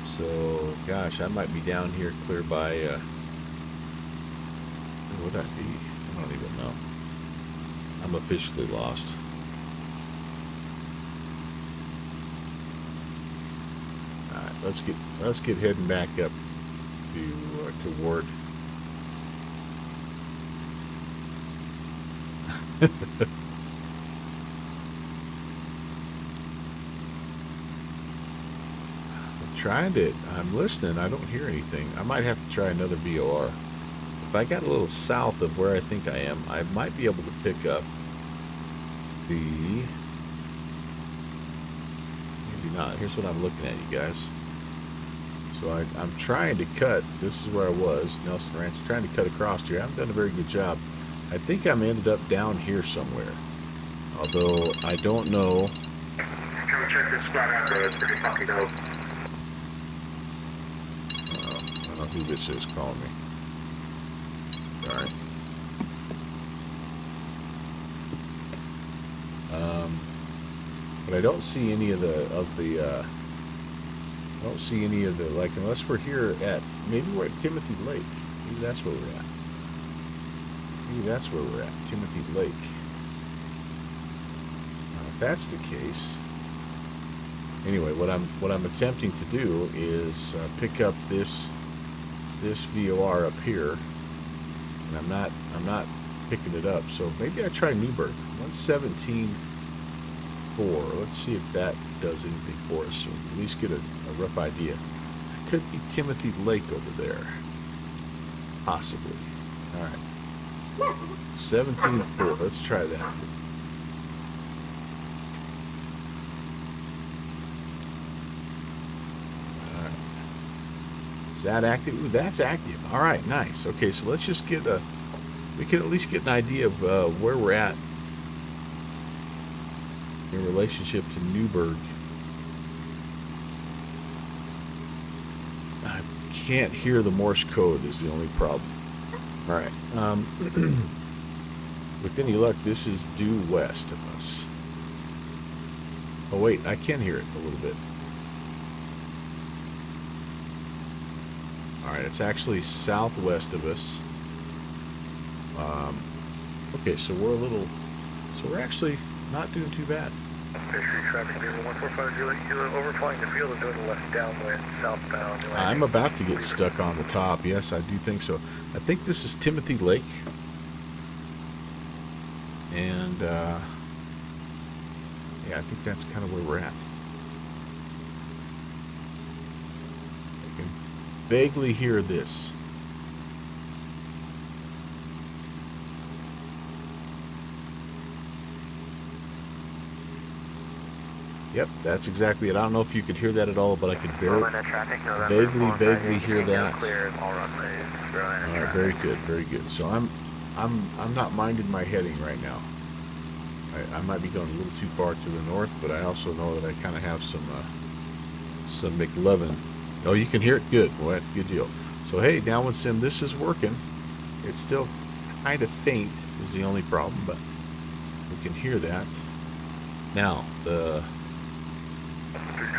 So, gosh, I might be down here clear by, where would I be? I don't even know. I'm officially lost. All right, let's get heading back up to Ward. I'm listening. I don't hear anything. I might have to try another VOR. If I got a little south of where I think I am, I might be able to pick up the, maybe not. Here's what I'm looking at, you guys. So I'm trying to cut. This is where I was, Nelson Ranch, trying to cut across here. I haven't done a very good job. I think I'm ended up down here somewhere. Although I don't know. Come check this spot out, bro. It's pretty fucking dope. I don't know who this is calling me. Sorry. But I don't see any of the I don't see any of the, like, unless we're here at, maybe we're at Timothy Lake. Maybe that's where we're at. Maybe that's where we're at, Timothy Lake. Now, if that's the case, anyway, what I'm attempting to do is pick up this VOR up here, and I'm not picking it up. So maybe I try Newburgh 117.4. Let's see if that does anything for us, so at least get a rough idea. It could be Timothy Lake over there, possibly. All right, 17.4. Let's try that. Is that active? Ooh, that's active. All right, nice. Okay, so let's just get we can at least get an idea of where we're at in relationship to Newburgh. I can't hear the Morse code is the only problem. All right. With any luck, this is due west of us. Oh, wait, I can hear it a little bit. All right, it's actually southwest of us. Okay, so we're actually not doing too bad. Traffic 145 Juliet Kilo, overflying the field and doing the left downwind, southbound. I'm about to get stuck on the top. Yes, I do think so. I think this is Timothy Lake. And, yeah, I think that's kind of where we're at. I can vaguely hear this. Yep, that's exactly it. I don't know if you could hear that at all, but I could vaguely hear that. All right, very good, very good. So I'm not minding my heading right now. I might be going a little too far to the north, but I also know that I kind of have some McLovin. Oh, you can hear it? Good. Well, that's a good deal. So hey, downwind sim, this is working. It's still kind of faint is the only problem, but we can hear that. Now the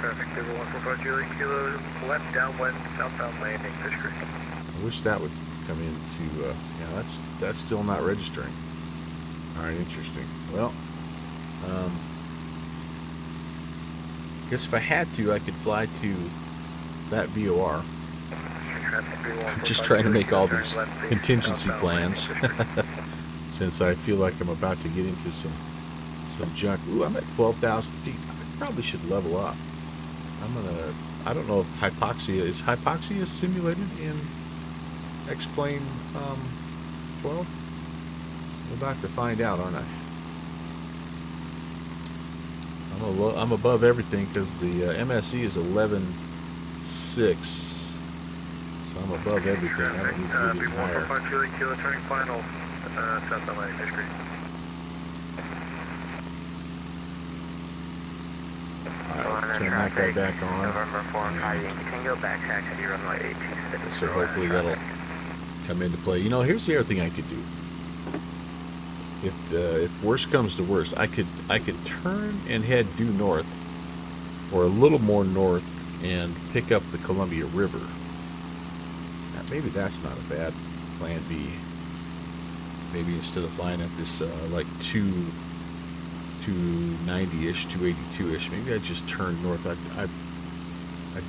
traffic 145 Juliet Kilo, left downwind, southbound landing, Fish Creek. I wish that would come into, yeah, that's still not registering. All right, interesting. Well, I guess if I had to, I could fly to that VOR. I'm just trying to make all these contingency plans since I feel like I'm about to get into some junk. Ooh, I'm at 12,000 feet. I probably should level up. I don't know if is hypoxia simulated in X-Plane 12? I'm about to find out, aren't I? I'm above everything because the MSE is 11.6, so I'm above everything. I don't need to get any higher. Kilo turning final, southbound landing, Fish Creek. Alright, turn that guy back on. November 4 and 5 Yankee Tango, back taxi runway 826. So hopefully that'll come into play. You know, here's the other thing I could do. If worst comes to worst, I could turn and head due north, or a little more north, and pick up the Columbia River. Now, maybe that's not a bad plan B. Maybe instead of flying at this like 290-ish, 282-ish, maybe I just turn north. I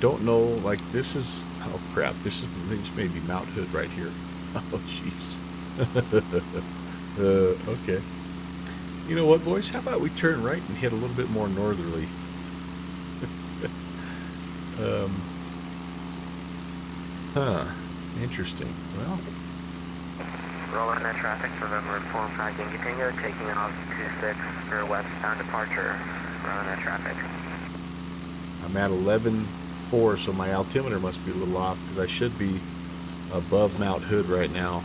don't know, like this is, oh crap, this may be Mount Hood right here. Oh jeez. Okay. You know what, boys? How about we turn right and head a little bit more northerly? Interesting. Well, rolling that traffic, November 4 and 5 Yankee Tango, taking off 26 for westbound departure, rolling that traffic. I'm at 11.4, so my altimeter must be a little off because I should be above Mount Hood right now.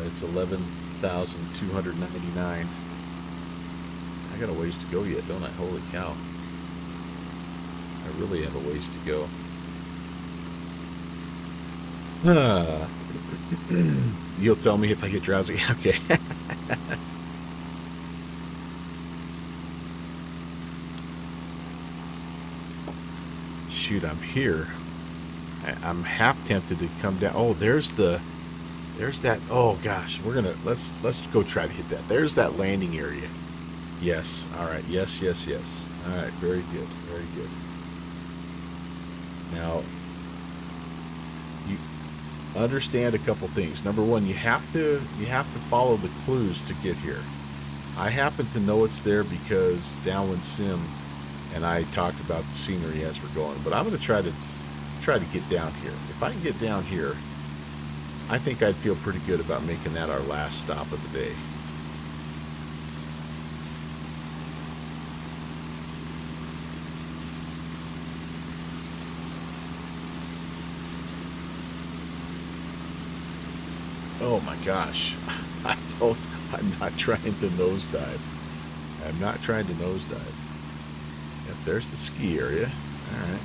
It's 11,299. I got a ways to go yet, don't I? Holy cow. I really have a ways to go. You'll tell me if I get drowsy. Okay. shoot, I'm here. I'm half tempted to come down. Oh, there's that. Oh gosh, let's go try to hit that. There's that landing area. Yes. All right. Yes. All right. Very good. Very good. Now, you understand a couple things. Number one, you have to follow the clues to get here. I happen to know it's there because Downwind Sim and I talked about the scenery as we're going. But I'm going to try to get down here. If I can get down here, I think I'd feel pretty good about making that our last stop of the day. Oh my gosh. I'm not trying to nosedive. I'm not trying to nosedive. Yep, there's the ski area. Alright.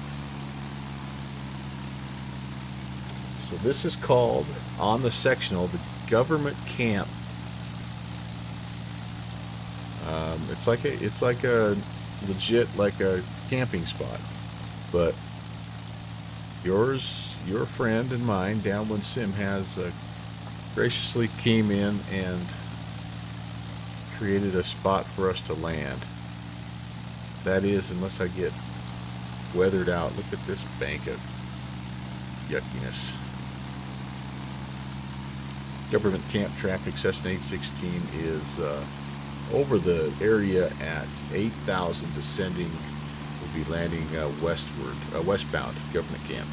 So this is called, on the sectional, the government camp. It's like a legit, like a camping spot. But your friend and mine, Downwind Sim, has graciously came in and created a spot for us to land. That is, unless I get weathered out. Look at this bank of yuckiness. Government camp traffic, Cessna 816 is over the area at 8,000 descending. We'll be landing westbound, government camp.